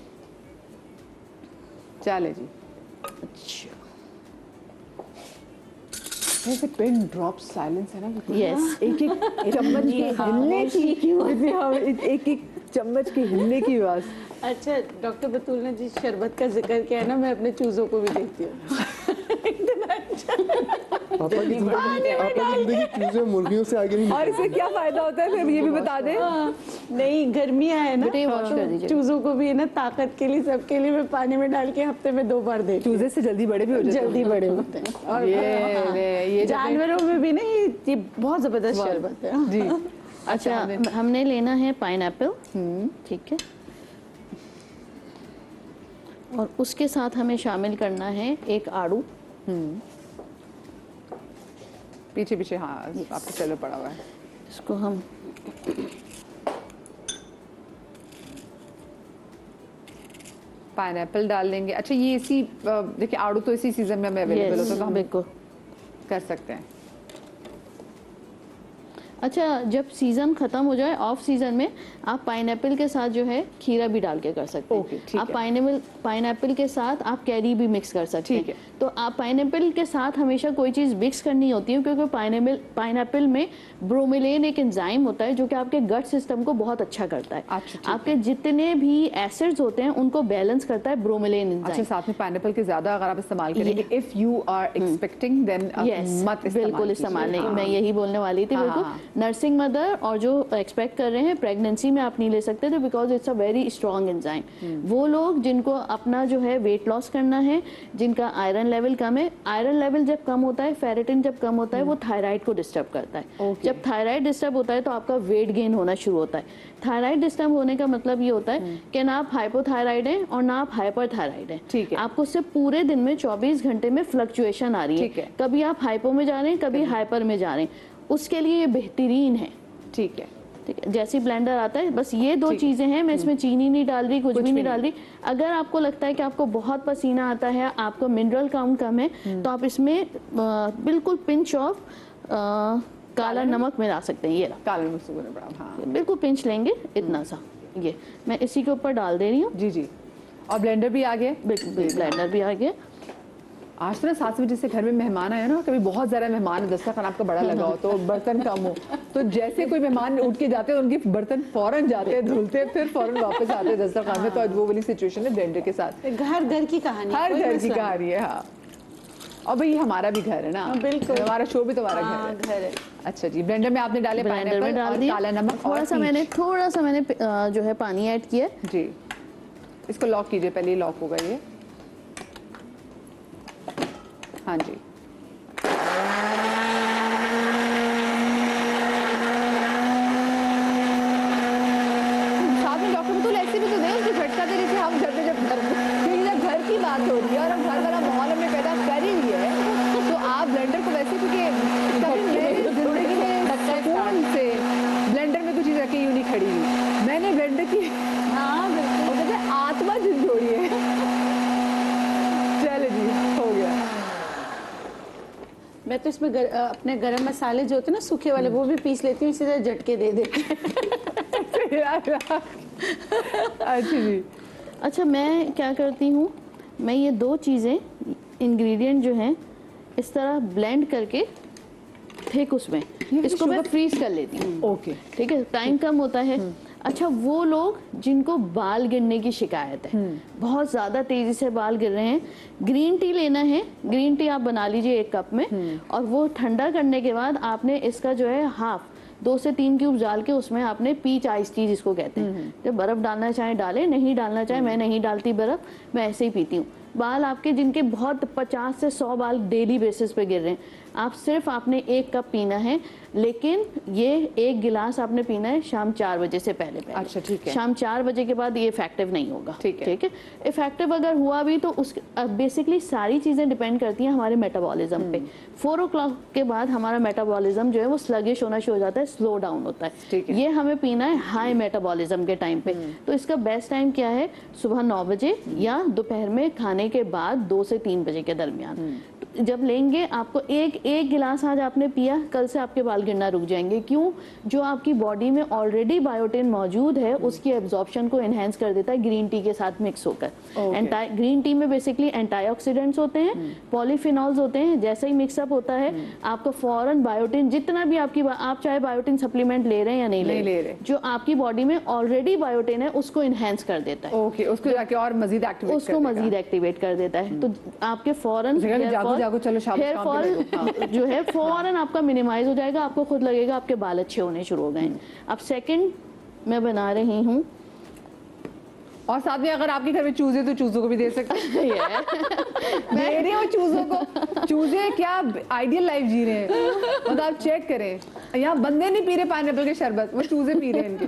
चले जी।
अच्छा,
वैसे पिन ड्रॉप साइलेंस है ना,
यस,
एक एक चम्मच की हिलने की, एक एक चम्मच की हिलने की आवाज़।
अच्छा डॉक्टर बतूल ने जिस शरबत का जिक्र किया है ना, मैं अपने चूज़ों को भी देती हूँ। इतना अच्छा
आपा की जिंदगी चूजे मुर्गियों से आगे नहीं।
और इससे क्या फायदा होता है फिर ये भी बता दें।
नहीं, गर्मियाँ है ना,
बेटा ये वॉश कर दीजिए।
चूजों को भी है ना ताकत के लिए, सबके लिए मैं पानी में डाल के हफ्ते में 2 बार देती हूँ।
चूजे से जल्दी बड़े भी हो जाते हैं।
जल्दी बड़े होते हैं। और
ये
जानवरों में भी ना ये बहुत जबरदस्त शरबत है।
जी।
अच्छा, हमने लेना है पाइनएप्पल, ठीक है, और उसके साथ हमें शामिल करना है एक आड़ू।
पीछे पीछे हाँ आपके चलो पड़ा हुआ है।
इसको हम
पाइनएप्पल डाल देंगे। अच्छा ये इसी देखिए आड़ू तो इसी सीजन में हमें अवेलेबल होता है तो हम
बिल्कुल
कर सकते हैं।
अच्छा, जब सीजन खत्म हो जाए ऑफ सीजन में आप पाइनएप्पल के साथ जो है खीरा भी डाल के कर सकते हैं।
ओके, ठीक
आप
है।
पाइनएप्पल के साथ आप कैरी भी मिक्स कर सकते
ठीक
हैं।
है।
तो आप पाइनएप्पल के साथ हमेशा कोई चीज़ मिक्स करनी होती है क्योंकि पाइनएप्पल में ब्रोमेलेन एक एंजाइम होता है जो कि आपके गट सिस्टम को बहुत अच्छा करता है।
अच्छा, ठीक
आपके जितने भी एसिड्स होते हैं उनको बैलेंस करता है ब्रोमेलेन
अच्छा
एंजाइम।
साथ में पाइनएप्पल के ज्यादा अगर आप इस्तेमाल करेंगे if you are expecting then मत
बिल्कुल इस्तेमाल नहीं, मैं यही बोलने वाली थी।
हाँ,
बिल्कुल
हाँ।
नर्सिंग मदर और जो एक्सपेक्ट कर रहे हैं प्रेगनेंसी में आप नहीं ले सकते थे because it's a very strong enzyme. वो लोग जिनको अपना जो है वेट लॉस करना है, जिनका आयरन लेवल कम है, आयरन लेवल जब कम होता है, फेरेटिन जब कम होता है, वो थायराइड को डिस्टर्ब करता है। जब थायराइड डिस्टर्ब होता है तो आपका वेट गेन होना शुरू होता है। थायराइड डिस्टर्ब होने का मतलब ये होता है कि ना आप हाइपोथायराइड हैं और ना आप हाइपरथायराइड हैं।
ठीक है।
आपको सिर्फ पूरे दिन में 24 घंटे में फ्लक्चुएशन आ रही
ठीक है।
है, कभी आप हाइपो में जा रहे हैं, कभी हाइपर में जा रहे हैं। उसके लिए ये बेहतरीन है।
ठीक है।
ठीक है, जैसी ब्लेंडर आता है, बस ये 2 चीजें हैं। मैं इसमें चीनी नहीं डाल रही, कुछ भी नहीं डाल रही। अगर आपको लगता है कि आपको बहुत पसीना आता है, आपको मिनरल काउंट कम है, तो आप इसमें बिल्कुल पिंच ऑफ काला नमक मिला सकते हैं। ये रहा,
काला नमक सुगंध बड़ा हाँ
बिल्कुल पिंच लेंगे इतना सा। ये मैं इसी के ऊपर डाल दे रही हूँ।
जी जी। और ब्लेंडर भी आ गया।
बिल्कुल ब्लेंडर भी आ गया।
आज तो ना 7 बजे से घर में मेहमान आए ना, कभी बहुत ज्यादा मेहमान है, दस्तरखान आपका बड़ा लगा हो तो बर्तन कम हो, तो जैसे कोई मेहमान उठ के जाते हैं उनके बर्तन फौरन जाते हैं धुलते हैं, फिर फौरन वापस आते हैं दस्तरखान में। तो आज वो वाली सिचुएशन है ब्लेंडर के साथ।
घर घर की कहानी,
हर
कोई
घर की
मसला नहीं।
कहानी है। हाँ, और भाई हमारा भी घर है ना।
बिल्कुल।
हमारा शो भी तुम्हारा
हाँ,
घर
घर है।
अच्छा जी। ब्लेंडर में आपने डाले
ब्लेंडर में
पाइनएप्पल
डाल
और
दिया,
काला नमक
थोड़ा
और
सा मैंने जो है पानी ऐड किया।
जी। इसको लॉक कीजिए, पहले लॉक होगा ये। हाँ जी। साथ में डॉक्टर तो ऐसे भी तो दे, उसको झटका दे रही थी हम घर पे जब क्योंकि जब घर की बात हो रही है और हम घर वाला माहौल हमने पैदा कर ही लिया है, तो आप ब्लेंडर को वैसे क्योंकि कभी मेरी जिंदगी में सुकून से ब्लेंडर में कुछ चीज रखी यूं नहीं खड़ी हुई। मैंने ब्लेंडर की
हाँ बिल्कुल।
और कहते हैं आत्मा झंझोड़ी है। चलो जी, हो गया।
मैं तो इसमें अपने गरम मसाले जो होते हैं ना सूखे वाले, वो भी पीस लेती हूँ, इसी तरह झटके दे देती
अच्छा जी।
अच्छा, मैं क्या करती हूँ, मैं ये 2 चीज़ें इंग्रेडिएंट जो हैं इस तरह ब्लेंड करके थिक उसमें इसको मैं फ्रीज कर लेती हूँ।
ओके।
ठीक है, टाइम कम होता है। अच्छा, वो लोग जिनको बाल गिरने की शिकायत है, बहुत ज़्यादा तेज़ी से बाल गिर रहे हैं, ग्रीन टी लेना है। ग्रीन टी आप बना लीजिए 1 कप में, और वो ठंडा करने के बाद आपने इसका जो है हाफ 2 से 3 क्यूब डाल के उसमें आपने पीच आइस टी जिसको कहते हैं, जब बर्फ डालना चाहे डालें, नहीं डालना चाहे, मैं नहीं डालती बर्फ, मैं ऐसे ही पीती हूँ। बाल आपके जिनके बहुत 50 से 100 बाल डेली बेसिस पे गिर रहे हैं, आप सिर्फ आपने 1 कप पीना है, लेकिन ये 1 गिलास आपने पीना है शाम 4 बजे से पहले।
अच्छा, ठीक है।
शाम 4 बजे के बाद ये इफेक्टिव नहीं होगा।
ठीक है।
ठीक है, इफेक्टिव अगर हुआ भी तो उस बेसिकली सारी चीज़ें डिपेंड करती हैं हमारे मेटाबॉलिज्म पे। 4 o'clock के बाद हमारा मेटाबॉलिज्म जो है वो स्लगिश होना शुरू हो जाता है, स्लो डाउन होता है।
ठीक है।
ये हमें पीना है हाई मेटाबॉलिज्म के टाइम पे। तो इसका बेस्ट टाइम क्या है, सुबह 9 बजे या दोपहर में खाने के बाद 2 से 3 बजे के दरमियान। जब लेंगे आपको एक गिलास आज आपने पिया, कल से आपके बाल गिरना रुक जाएंगे। क्यों? जो आपकी बॉडी में ऑलरेडी बायोटिन मौजूद है उसकी एब्जॉर्प्शन को एनहेंस कर देता है ग्रीन टी के साथ मिक्स होकर। ग्रीन टी में बेसिकली एंटीऑक्सीडेंट्स होते हैं, पॉलीफिनॉल्स होते हैं। जैसे ही मिक्सअप होता है आपका फौरन बायोटिन, जितना भी आप चाहे बायोटिन सप्लीमेंट ले रहे हैं या नहीं ले रहे, जो आपकी बॉडी में ऑलरेडी बायोटिन है उसको एनहेंस कर देता है।
ओके, उसको जाके और मजीद एक्टिवेट
उसको मजीद एक्टिवेट कर देता है। तो आपके फौरन
जाओ, चलो शाबाश,
हेयर
काम पे लगो।
फॉल जो है फौरन आपका मिनिमाइज हो जाएगा, आपको खुद लगेगा आपके बाल अच्छे होने शुरू हो गए। अब सेकंड मैं बना रही हूँ
और साथ में अगर आपके घर में चूजे तो चूजों को भी दे सकते हैं। दे रहे हो चूजों को, चूजे क्या आइडियल लाइफ जी रहे हैं। मतलब आप चेक करें, यहाँ बंदे नहीं पी रहे पाइनएप्पल के शरबत, वो चूजे पी रहे हैं इनके।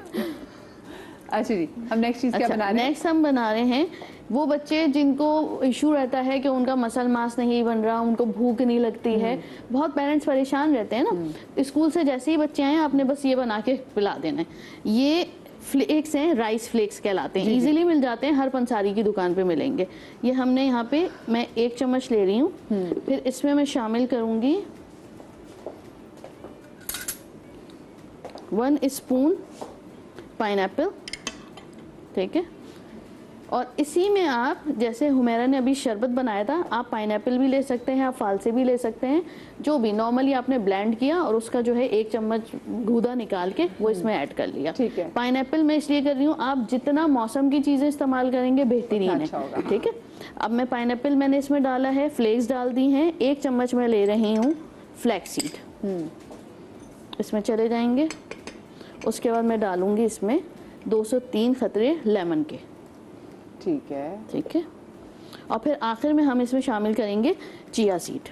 अच्छा जी, हम नेक्स्ट चीज क्या बना रहे हैं?
नेक्स्ट हम बना रहे हैं वो बच्चे जिनको इशू रहता है कि उनका मसल मास नहीं बन रहा, उनको भूख नहीं लगती है, बहुत पेरेंट्स परेशान रहते हैं ना। स्कूल से जैसे ही बच्चे आए आपने बस ये बना के पिला देना है। ये फ्लेक्स हैं, राइस फ्लेक्स कहलाते हैं, इजीली मिल जाते हैं, हर पंसारी की दुकान पे मिलेंगे। ये हमने यहाँ पे मैं 1 चम्मच ले रही हूँ, फिर इसमें मैं शामिल करूँगी 1 स्पून पाइनएप्पल, ठीक है। और इसी में आप, जैसे हुमैरा ने अभी शरबत बनाया था, आप पाइनएप्पल भी ले सकते हैं, आप फालसे भी ले सकते हैं, जो भी नॉर्मली आपने ब्लेंड किया और उसका जो है 1 चम्मच गूदा निकाल के वो इसमें ऐड कर लिया।
ठीक है।
पाइनएप्पल मैं इसलिए कर रही हूँ, आप जितना मौसम की चीजें इस्तेमाल करेंगे बेहतरीन
अच्छा होगा।
है, ठीक है। अब मैं पाइनएप्पल मैंने इसमें डाला है, फ्लेक्स डाल दी हैं, 1 चम्मच मैं ले रही हूँ फ्लैक्स सीड, इसमें चले जाएंगे। उसके बाद मैं डालूंगी इसमें 203 खतरे लेमन के,
ठीक है।
ठीक है। और फिर आखिर में हम इसमें शामिल करेंगे चिया सीड।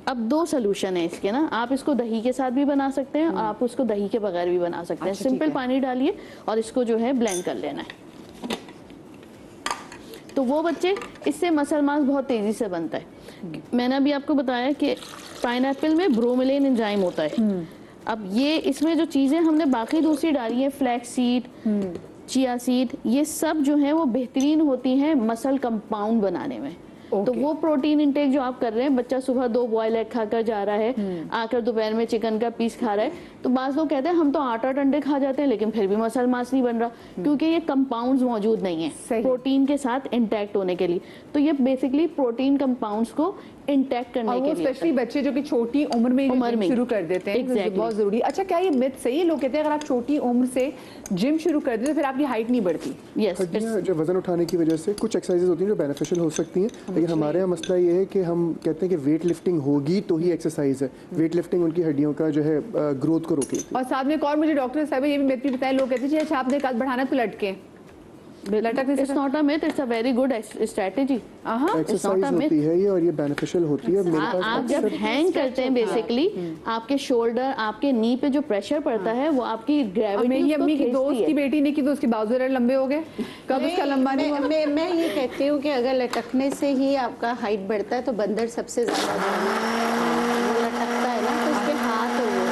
अब 2 सोल्यूशन है इसके ना, आप इसको दही के साथ भी बना सकते हैं और आप उसको दही के बगैर भी बना सकते हैं।
अच्छा, ठीक
सिंपल
है।
पानी डालिए और इसको जो है ब्लेंड कर लेना है। तो वो बच्चे, इससे मसल मास बहुत तेजी से बनता है। मैंने अभी आपको बताया कि पाइनएप्पल में ब्रोमेलिन एंजाइम होता है। अब ये इसमें जो चीजें हमने बाकी दूसरी डाली है, फ्लैक्स सीड, चिया सीड, ये सब जो है वो बेहतरीन होती हैं मसल कंपाउंड बनाने में। तो वो प्रोटीन इंटेक जो आप कर रहे हैं, बच्चा सुबह 2 बॉयल एग खाकर जा रहा है, आकर दोपहर में चिकन का पीस खा रहा है, तो बाज़ लोग कहते हैं हम तो 8-8 अंडे खा जाते हैं लेकिन फिर भी मसल मास नहीं बन रहा, क्योंकि ये कंपाउंड्स मौजूद नहीं है प्रोटीन के साथ इंटैक्ट होने के लिए। तो ये बेसिकली प्रोटीन कंपाउंड्स को इंटैक्ट करने के लिए,
स्पेशली बच्चे जो कि छोटी उम्र में जिम शुरू कर देते हैं,
Exactly.
बहुत जरूरी। अच्छा, क्या ये मिथ सही है? लोग कहते हैं अगर आप छोटी उम्र से जिम शुरू कर देते तो फिर आपकी हाइट नहीं बढ़ती।
यस,
हड्डियाँ जो वजन उठाने की वजह से कुछ एक्सरसाइजेज होती हैं जो बेनिफिशियल हो सकती हैं, लेकिन हमारे यहाँ मसला ये है कि हम कहते हैं कि वेट लिफ्टिंग होगी तो ही एक्सरसाइज है। वेट लिफ्टिंग उनकी हड्डियों का जो है ग्रोथ को रोकेगी।
और साथ में एक और मुझे डॉक्टर साहब ये भी मिथ भी बताया, लोग कहते हैं अच्छा आपने कद बढ़ाना तो लटके लटक
it's not a myth, it's a very good strategy.
Exercise होती है ये और ये बेनिफिशियल होती है। मेरे पास
आप जब हैंग करते हैं बेसिकली आपके शोल्डर, आपके नी पे जो प्रेशर पड़ता है वो आपकी ग्रेविटी
मेरी
उसको
अम्मी की
खींचती
दोस्त
है।
की बेटी ने की तो उसके बाजू जरा लंबे हो गए, कब उसका लंबा नहीं हुआ।
मैं ये कहती हूँ कि अगर लटकने से ही आपका हाइट बढ़ता है तो बंदर सबसे ज्यादा वो लटकता है ना, तो उसके हाथ हो वो,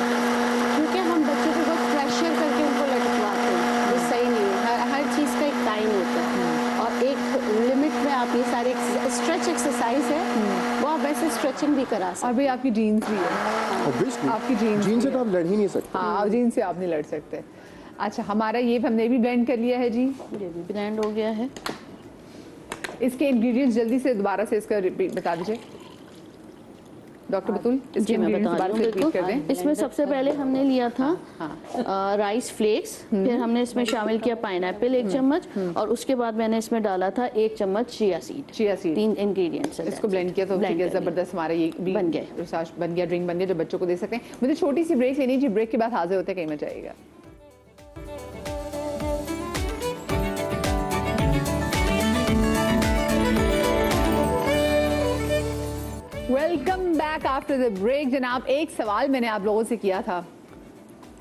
क्योंकि हम बच्चों पे बहुत प्रेशर करके उनको लटकवाते हैं, वो सही नहीं है। हर चीज़ का एक टाइम होता है और एक लिमिट में आप ये सारे स्ट्रेच एक्सरसाइज है वो आप वैसे स्ट्रेचिंग भी करा सकते
और भाई आपकी जीन्स भी है,
Obviously,
आपकी जीन्स
जीन से तो आप लड़ ही नहीं सकते।
हाँ, जीन्स से आप नहीं लड़ सकते। अच्छा, हमारा ये हमने भी ब्लेंड कर लिया है जी,
ये भी ब्लेंड हो गया है।
इसके इंग्रेडिएंट्स जल्दी से दोबारा से इसका रिपीट बता दीजिए डॉक्टर बतूल।
जी मैं बता रही हूँ
रिपीट कर दें।
बिल्कुल। इसमें सबसे पहले हमने लिया था राइस फ्लेक्स, फिर हमने इसमें शामिल किया पाइनएप्पल 1 चम्मच, और उसके बाद मैंने इसमें डाला था 1 चम्मच chia seed.
Chia seed
3 ingredients है।
इसको ब्लेंड किया तो ठीक है, जबरदस्त हमारा ये भी
बन गया,
बन गया, ड्रिंक बन गया जो बच्चों को दे सकते हैं। मुझे छोटी सी ब्रेक लेनी जी, ब्रेक के बाद हाजिर होते हैं, कहीं मत जाइएगा। Welcome back after the break. जनाब, एक सवाल मैंने आप लोगों से किया था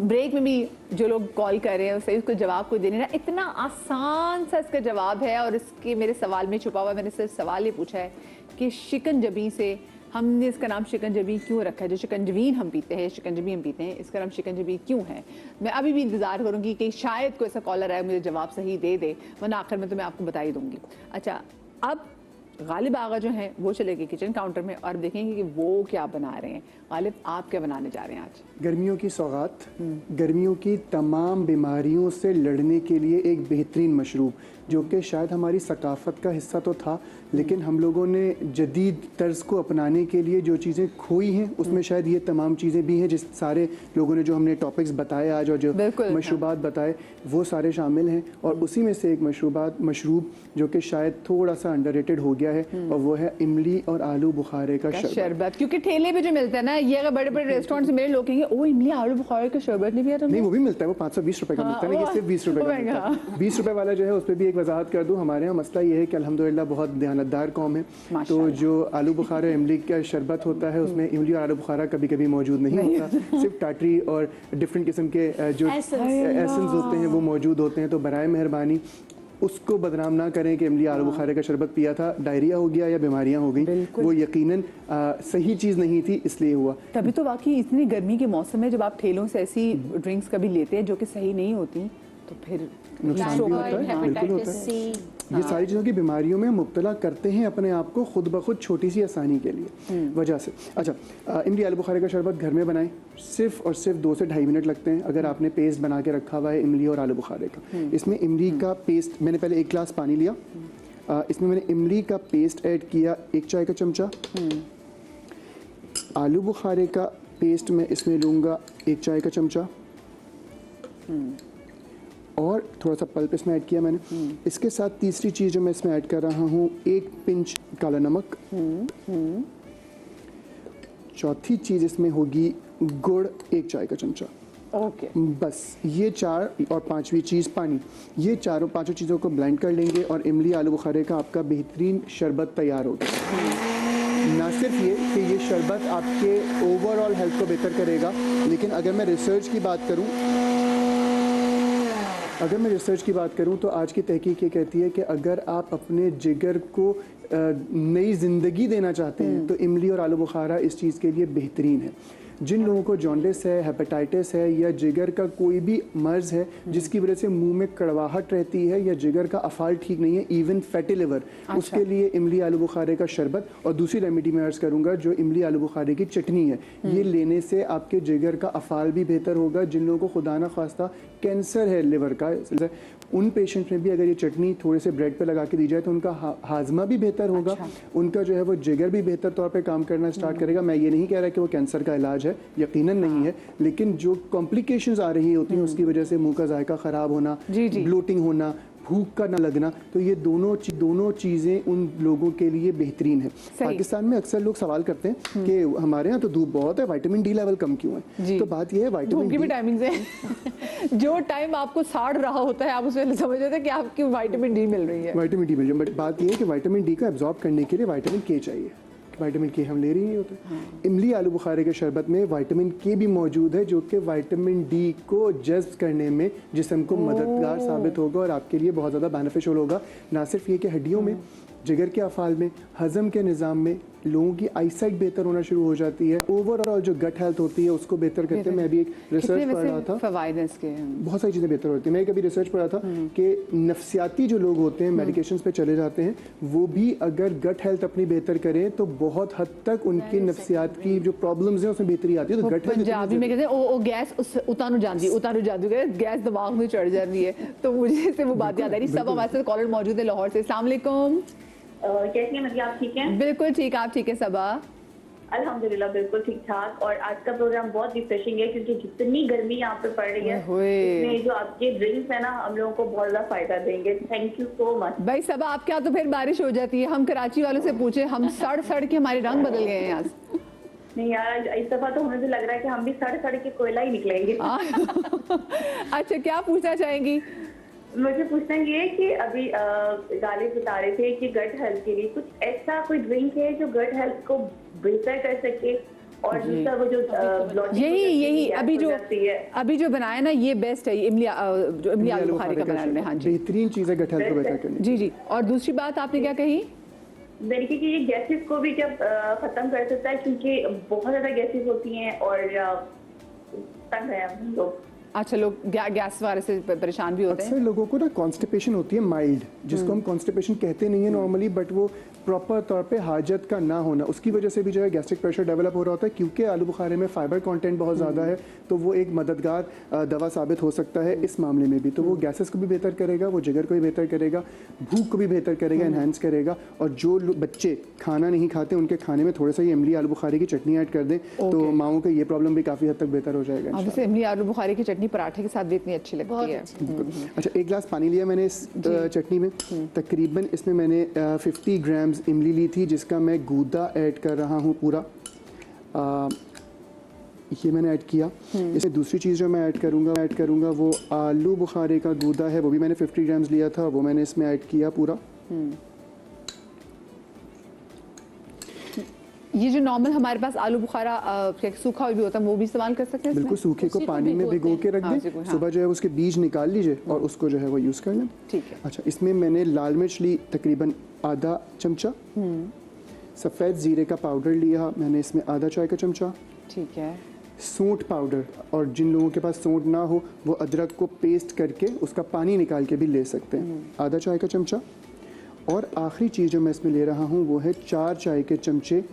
ब्रेक में भी, जो लोग कॉल कर रहे हैं उससे उसको जवाब कोई दे नहीं रहा। इतना आसान सा इसका जवाब है और इसके मेरे सवाल में छुपा हुआ, मैंने सिर्फ सवाल ये पूछा है कि शिकंजबी से हमने इसका नाम शिकंजबी क्यों रखा है। जो शिकंजवीन हम पीते हैं, शिकंजबी हम पीते हैं, इसका नाम शिकंजबी क्यों है। मैं अभी भी इंतजार करूंगी कि शायद कोई ऐसा कॉलर आए मुझे जवाब सही दे दे, वरना आखिर में तो मैं आपको बता ही दूंगी। अच्छा, अब गालिब आगा जो हैं वो चले गए किचन काउंटर में और देखेंगे कि वो क्या बना रहे हैं। गालिब, आप क्या बनाने जा रहे हैं आज?
गर्मियों की सौगात, गर्मियों की तमाम बीमारियों से लड़ने के लिए एक बेहतरीन मशरूब जो कि शायद हमारी सकाफ़त का हिस्सा तो था, लेकिन हम लोगों ने जदीद तर्ज को अपनाने के लिए जो चीज़ें खोई हैं उसमें शायद ये तमाम चीज़ें भी हैं। जिस सारे लोगों ने जो हमने टॉपिक्स बताए आज और जो मशरूबात बताए वो सारे शामिल हैं, और उसी में से एक मशरूब जो कि शायद थोड़ा सा अंडररेटेड हो गया है, और वो है इमली और आलू बुखारे का शरबत।
क्योंकि ठेले पे जो मिलता है ना, ये अगर बड़े बड़े रेस्टोरेंट से मेरे लोग कहेंगे ओ इमली आलू बुखारे का शरबत नहीं पिया तुमने?
नहीं, वो भी मिलता है, वो 520 रुपए का मिलता है, नहीं सिर्फ 20 रुपए का मिलता है। 20 रुपए वाला जो है उस पर भी एक वजाहत कर दूं, हमारे यहाँ मसला ये है कि अल्हम्दुलिल्लाह बहुत दयानतदार कौम है, तो जो आलू बुखारा इमली का शरबत होता है उसमें इमली और आलू बुखारा कभी कभी मौजूद नहीं होता, सिर्फ टाटरी और डिफरेंट किस्म के जो एसेंस होते हैं वो मौजूद होते हैं। तो बराए मेहरबानी उसको बदनाम ना करें कि इमली आलू बुखारे का शरबत पिया था, डायरिया हो गया या बीमारियां हो गई, वो यकीनन सही चीज़ नहीं थी, इसलिए हुआ।
तभी तो वाकई इतनी गर्मी के मौसम में जब आप ठेलों से ऐसी ड्रिंक्स कभी लेते हैं जो कि सही नहीं होती, तो फिर
नुकसान भी होता है, बिल्कुल होता है। ये सारी चीज़ों की बीमारियों में मुब्तला करते हैं अपने आप को खुद ब खुद छोटी सी आसानी के लिए वजह से। अच्छा, इमली आलू बुखारे का शरबत घर में बनाएं, सिर्फ और सिर्फ 2 से ढाई मिनट लगते हैं। अगर आपने पेस्ट बना के रखा हुआ है इमली और आलू बुखारे का, इसमें इमली का पेस्ट, मैंने पहले 1 गिलास पानी लिया, इसमें मैंने इमली का पेस्ट ऐड किया 1 चाय का चमचा, आलू बुखारे का पेस्ट मैं इसमें लूँगा 1 चाय का चमचा, और थोड़ा सा पल्प इसमें ऐड किया मैंने। इसके साथ तीसरी चीज़ जो मैं इसमें ऐड कर रहा हूँ 1 पिंच काला नमक, चौथी चीज़ इसमें होगी गुड़ 1 चाय का चमचा।
ओके,
बस ये 4, और 5वीं चीज़ पानी। ये चारों पांचों चीज़ों को ब्लेंड कर लेंगे और इमली आलू बुखारे का आपका बेहतरीन शरबत तैयार हो गया। ना सिर्फ ये कि ये शरबत आपके ओवरऑल हेल्थ को बेहतर करेगा, लेकिन अगर मैं रिसर्च की बात करूं तो आज की तहकीक ये कहती है कि अगर आप अपने जिगर को नई ज़िंदगी देना चाहते हैं तो इमली और आलू बुखारा इस चीज़ के लिए बेहतरीन है। जिन लोगों को जॉन्डिस है, हेपेटाइटिस है, या जिगर का कोई भी मर्ज़ है जिसकी वजह से मुंह में कड़वाहट रहती है, या जिगर का अफाल ठीक नहीं है, इवन फैटी लिवर, उसके लिए इमली आलू बुखारे का शरबत। और दूसरी रेमेडी मैं अर्ज़ करूँगा जो इमली आलू बुखारे की चटनी है, ये लेने से आपके जिगर का अफाल भी बेहतर होगा। जिन लोगों को खुदा ना खास्ता कैंसर है लिवर का, उन पेशेंट में भी अगर ये चटनी थोड़े से ब्रेड पे लगा के दी जाए तो उनका हाजमा भी बेहतर होगा, उनका जो है वो जिगर भी बेहतर तौर पे काम करना स्टार्ट करेगा। मैं ये नहीं कह रहा कि वो कैंसर का इलाज है, यकीनन नहीं है, लेकिन जो कॉम्प्लिकेशंस आ रही होती हैं उसकी वजह से मुंह का जायका ख़राब होना, ब्लोटिंग होना, भूख का ना लगना, तो ये दोनों चीज़ें उन लोगों के लिए बेहतरीन है। पाकिस्तान में अक्सर लोग सवाल करते हैं कि हमारे यहाँ तो धूप बहुत है, विटामिन डी लेवल कम क्यों है? तो बात ये है विटामिन डी
टाइमिंग से जो टाइम आपको साड़ रहा होता है आप उसमें समझ जाते हैं कि आपकी विटामिन डी मिल रही है।
विटामिन डी मिल रही है, बट बात ये है कि विटामिन डी को एब्जॉर्ब करने के लिए विटामिन के चाहिए। विटामिन के हम ले रही नहीं होते। इमली आलू बुखारे के शरबत में विटामिन के भी मौजूद है जो कि विटामिन डी को जज्ब करने में जिस्म को मददगार साबित होगा और आपके लिए बहुत ज़्यादा बेनिफिशियल होगा। ना सिर्फ ये कि हड्डियों में, जिगर के अफाल में, हज़म के निज़ाम में, लोगों की आईसाइट बेहतर होना शुरू हो जाती है, ओवरऑल जो गट हेल्थ होती है उसको बेहतर करते हैं। मैं भी एक रिसर्च पढ़ रहा था, बहुत सारी चीज़ें बेहतर होती हैं। मैं कभी रिसर्च पढ़ा था कि नफ्सियाती जो लोग होते हैं मेडिकेशंस पे चले जाते हैं, वो भी अगर गट हेल्थ अपनी बेहतर करें तो बहुत हद तक उनकी नफ्सियात की जो प्रॉब्लम्स हैं उसमें बेहतरी आती है। तो गट हेल्थ
पंजाबी में कहते हैं ओ गैस उतारू जाती है, गैस दिमाग में चढ़ जाती है। तो मुझे से वो बात याद आ रही। सब हमारे साथ कॉलर मौजूद है लाहौर से। अस्सलाम वालेकुम।
कैसी हैं मतलब, आप ठीक हैं?
बिल्कुल ठीक, आप ठीक है सबा?
अल्हम्दुलिल्लाह बिल्कुल ठीक ठाक। और आज का प्रोग्राम बहुत रिफ्रेशिंग है क्योंकि जितनी गर्मी यहाँ पे पड़ रही है इसमें जो आपके ड्रिंक्स है ना हम लोगों को बहुत ज्यादा फायदा देंगे। Thank you so much.
भाई सबा आपके यहाँ तो फिर बारिश हो जाती है, हम कराची वालों से पूछे, हम सड़ के हमारे रंग बदल गए हैं यहाँ से।
नहीं यार, इस दफा तो हमें भी लग रहा है कि हम भी सड़ के कोयला ही निकलेंगे।
अच्छा, क्या पूछना चाहेंगी?
मुझे पूछना ये है कि अभी गालिब बता रहे थे कि गट हेल्थ के लिए कुछ ऐसा कोई ड्रिंक है जो गट हेल्थ को बेहतर कर सके, और दूसरा वो जो
यही अभी जो बनाया ना ये बेस्ट है, इमली आलू बुखारे का बनाने में। हाँ जी,
बेहतरीन चीज़ है गट हेल्थ को बेहतर करने।
जी। और दूसरी बात आपने क्या कही?
मैंने कि ये गैसेस को भी जब खत्म कर सकता है क्योंकि बहुत ज्यादा गैसेस होती हैं और तंग है हम लोग।
अच्छा, लोग गैस वगैरह से परेशान भी होते हैं।
अक्सर लोगों को ना कॉन्स्टिपेशन होती है माइल्ड, जिसको हम कॉन्स्टिपेशन कहते नहीं है नॉर्मली, बट वो प्रॉपर तौर पे हाजत का ना होना, उसकी वजह से भी जो है गैस्ट्रिक प्रेशर डेवलप हो रहा होता है। क्योंकि आलू बुखारे में फाइबर कंटेंट बहुत ज़्यादा है, तो वो एक मददगार दवा साबित हो सकता है इस मामले में भी। तो वो गैसेस को भी बेहतर करेगा, वो जिगर को भी बेहतर करेगा, भूख को भी बेहतर करेगा, एनहांस करेगा। और जो बच्चे खाना नहीं खाते उनके खाने में थोड़ा सा ये इमली आलू बुखारे की चटनी ऐड कर दें, तो माओं का ये प्रॉब्लम भी काफ़ी हद तक बेहतर हो जाएगा।
अब जैसे इमली आलू बुखारे की चटनी पराठे के साथ भी इतनी अच्छी लगती है।
अच्छा, 1 गिलास पानी लिया मैंने इस चटनी में। तकरीबन इसमें मैंने 50 ग्राम्स इमली ली थी, जिसका मैं गूदा ऐड कर रहा हूँ पूरा। ये मैंने ऐड किया। इसमें दूसरी चीज़ जो मैं ऐड करूँगा वो आलू बुखारे का गूदा है, वो भी मैंने 50 ग्राम्स लिया था, वो मैंने इसमें ऐड किया पूरा।
ये जो नॉर्मल हमारे पास आलू बुखारा सूखा भी होता है, वो भी इस्तेमाल कर सकते हैं
बिल्कुल, सूखे को पानी में भिगो के रख दें, सुबह जो है उसके बीज निकाल लीजिए और उसको जो है वो यूज़ कर लें।
ठीक है।
अच्छा, इसमें मैंने लाल मिर्च ली तकरीबन आधा चमचा, सफ़ेद ज़ीरे का पाउडर लिया मैंने इसमें आधा चाय का चमचा,
ठीक है।
सूंठ पाउडर, और जिन लोगों के पास सूंठ ना हो वो अदरक को पेस्ट करके उसका पानी निकाल के भी ले सकते हैं, आधा चाय का चमचा। और आखिरी चीज़ जो मैं इसमें ले रहा हूँ वो है 4 चाय के चमचे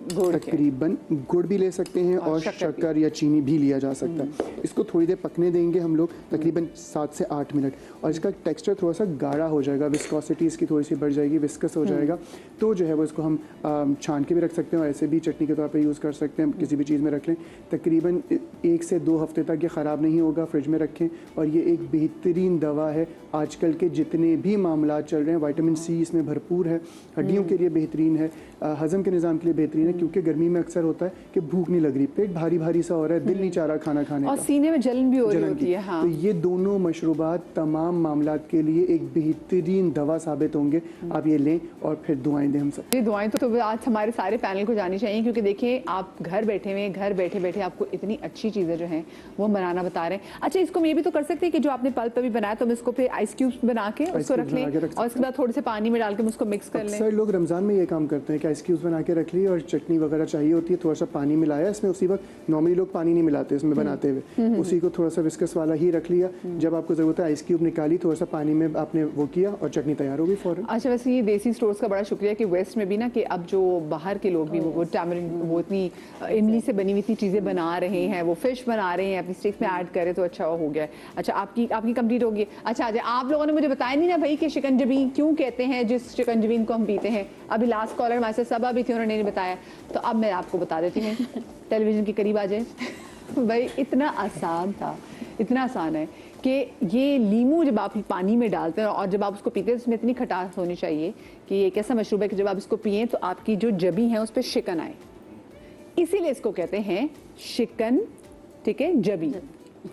तकरीबन गुड़ भी ले सकते हैं और शक्कर या चीनी भी लिया जा सकता है। इसको थोड़ी देर पकने देंगे हम लोग, तकरीबन 7 से 8 मिनट, और इसका टेक्सचर थोड़ा सा गाढ़ा हो जाएगा, विस्कोसिटी इसकी थोड़ी सी बढ़ जाएगी, विस्कस हो जाएगा। तो जो है वो इसको हम छान के भी रख सकते हैं और ऐसे भी चटनी के तौर पे यूज़ कर सकते हैं, किसी भी चीज़ में रख लें। तकरीबन 1 से 2 हफ्ते तक ये ख़राब नहीं होगा, फ्रिज में रखें। और ये एक बेहतरीन दवा है। आजकल के जितने भी मामला चल रहे हैं, विटामिन सी इसमें भरपूर है, हड्डियों के लिए बेहतरीन है, हज़म के निज़ाम के लिए बेहतरीन है। क्योंकि गर्मी में अक्सर होता है कि भूख नहीं लग रही, पेट भारी भारी सा हो रहा है, दिल नहीं चाह रहा खाना खाने
और
का,
सीने में जलन भी हो रही होती है। हाँ।
तो ये दोनों मशरूबात तमाम मामलात के लिए एक बेहतरीन दवा साबित होंगे। आप ये लें और फिर दुआएं दें हम सब।
ये दुआएं तो आज हमारे सारे पैनल को जानी चाहिए, क्योंकि देखिए आप घर बैठे बैठे आपको इतनी अच्छी चीज़ें जो हैं वो बनाना बता रहे हैं। अच्छा, इसको हम ये भी तो कर सकते हैं कि जो आपने पल्प अभी बनाया, तो हम इसको फिर आइस क्यूब्स बना के उसको रख लें और उसके बाद थोड़े से पानी में डाल के उसको मिक्स कर लें।
अक्सर लोग रमज़ान में ये काम करते हैं कि आइस क्यूब्स बना के रख ली और चटनी वगैरह चाहिए होती है, थोड़ा सा पानी मिलाया इसमें, उसी वक्त नॉर्मली लोग पानी नहीं मिलाते इसमें बनाते हुए, उसी को थोड़ा सा विस्कस वाला ही रख लिया। जब आपको ज़रूरत है आइस क्यूब निकाली, थोड़ा सा पानी में आपने वो किया और चटनी तैयार हो गई फ़ौरन।
अच्छा, वैसे ये देसी स्टोर्स का बड़ा शुक्रिया कि वेस्ट में भी ना, कि अब जो बाहर के लोग भी वो टैमरिन, वो इतनी इमली से बनी हुई इतनी चीज़ें बना रहे हैं, वो फिश बना रहे हैं, अपनी स्टिक्स में ऐड करें, तो अच्छा हो गया। अच्छा, आपकी कंप्लीट होगी। अच्छा, आप लोगों ने मुझे बताया नहीं ना भाई कि शिकंजबी क्यों कहते हैं जिस शिकंजबीन को हम पीते हैं। अभी लास्ट कॉलर हमारे साथ सबा भी थी, उन्होंने नहीं बताया, तो अब मैं आपको बता देती हूँ। टेलीविजन के करीब आ जाए। भाई इतना आसान था, इतना आसान है कि ये लीमू जब आप पानी में डालते हैं और जब आप उसको पीते हैं, उसमें इतनी खटास होनी चाहिए कि ये एक ऐसा मशरूब है कि जब आप इसको पिएं तो आपकी जो जबी है उस पर शिकन आए, इसीलिए इसको कहते हैं शिकन। ठीक है, जबी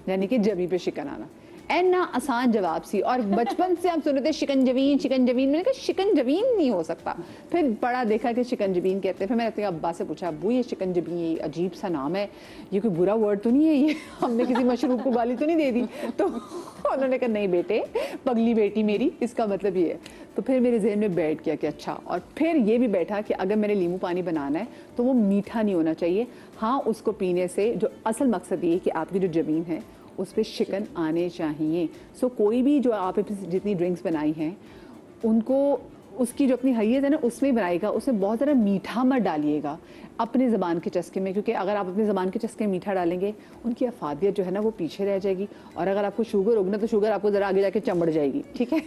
यानी कि जबी पे शिकन आना। एंड ना आसान जवाब सी, और बचपन से हम सुनते शिकंजवीन शिकंजवीन, मैंने कहा शिकंजवीन नहीं हो सकता। फिर बड़ा देखा कि शिकंजवीन कहते हैं। फिर मैंने अपने अब्बा से पूछा, अब्बू ये शिकंजवीन, ये अजीब सा नाम है, ये कोई बुरा वर्ड तो नहीं है, ये हमने किसी मशरूब को गाली तो नहीं दे दी? तो उन्होंने कहा नहीं बेटे, पगली बेटी मेरी, इसका मतलब ये है। तो फिर मेरे जहन में बैठ गया कि अच्छा, और फिर ये भी बैठा कि अगर मैंने नींबू पानी बनाना है तो वो मीठा नहीं होना चाहिए। हाँ, उसको पीने से जो असल मकसद ये कि आपकी जो जबीन है उस पर शिकन आने चाहिए। सो कोई भी जो आप जितनी ड्रिंक्स बनाई हैं उनको, उसकी जो अपनी हैयत है ना उसमें बनाएगा, उसमें बहुत ज़्यादा मीठा मत डालिएगा अपने ज़बान के चस्के में, क्योंकि अगर आप अपने ज़बान के चस्के में मीठा डालेंगे उनकी अफादियत जो है ना वो पीछे रह जाएगी। और अगर आपको शुगर होगी ना तो शुगर आपको ज़रा आगे जाके चमड़ जाएगी। ठीक है,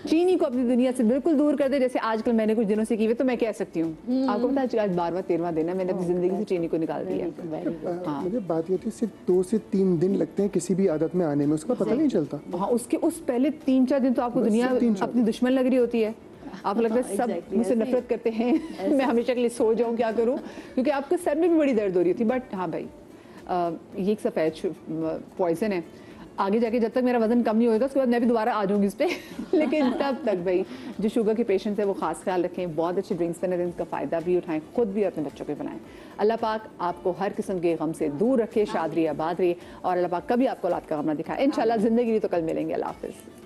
चीनी को अपनी दुनिया से बिल्कुल दूर कर दे। जैसे आजकल मैंने कुछ दिनों से की हुई, तो मैं कह सकती हूँ आपको पता है आज 12वां 13वां दिन है, मैंने अपनी ज़िंदगी से चीनी को निकाल दिया।
हाँ, मुझे बात ये थी सिर्फ 2 से 3 दिन लगते हैं किसी भी आदत में आने में, उसका पता नहीं चलता।
हाँ, उसके उस पहले 3-4 दिन तो आपको दुनिया अपनी दुश्मन लग रही होती है। आप लगता है सब मुझसे नफरत करते हैं, मैं हमेशा के लिए सो जाऊं, क्या करूं, क्योंकि आपके सर में भी बड़ी दर्द हो रही थी। बट हाँ भाई, ये एक सफ़ेद पॉइजन है, आगे जाके जब तक मेरा वजन कम नहीं होगा उसके बाद मैं भी दोबारा आ जाऊंगी इस पे। लेकिन तब तक भाई जो शुगर के पेशेंट्स है वो खास ख्याल रखें, बहुत अच्छे ड्रिंक्स बने इनका फ़ायदा भी उठाएं, खुद भी अपने बच्चों को बनाएं। अल्लाह पाक आपको हर किस्म के गम से दूर रखे, शाद रहिए, आबाद रहिए, और अल्लाह पाक कभी आपको औलाद का गम ना दिखाए। इंशाल्लाह ज़िंदगी तो कल मिलेंगे। अल्लाह हाफ़िज़।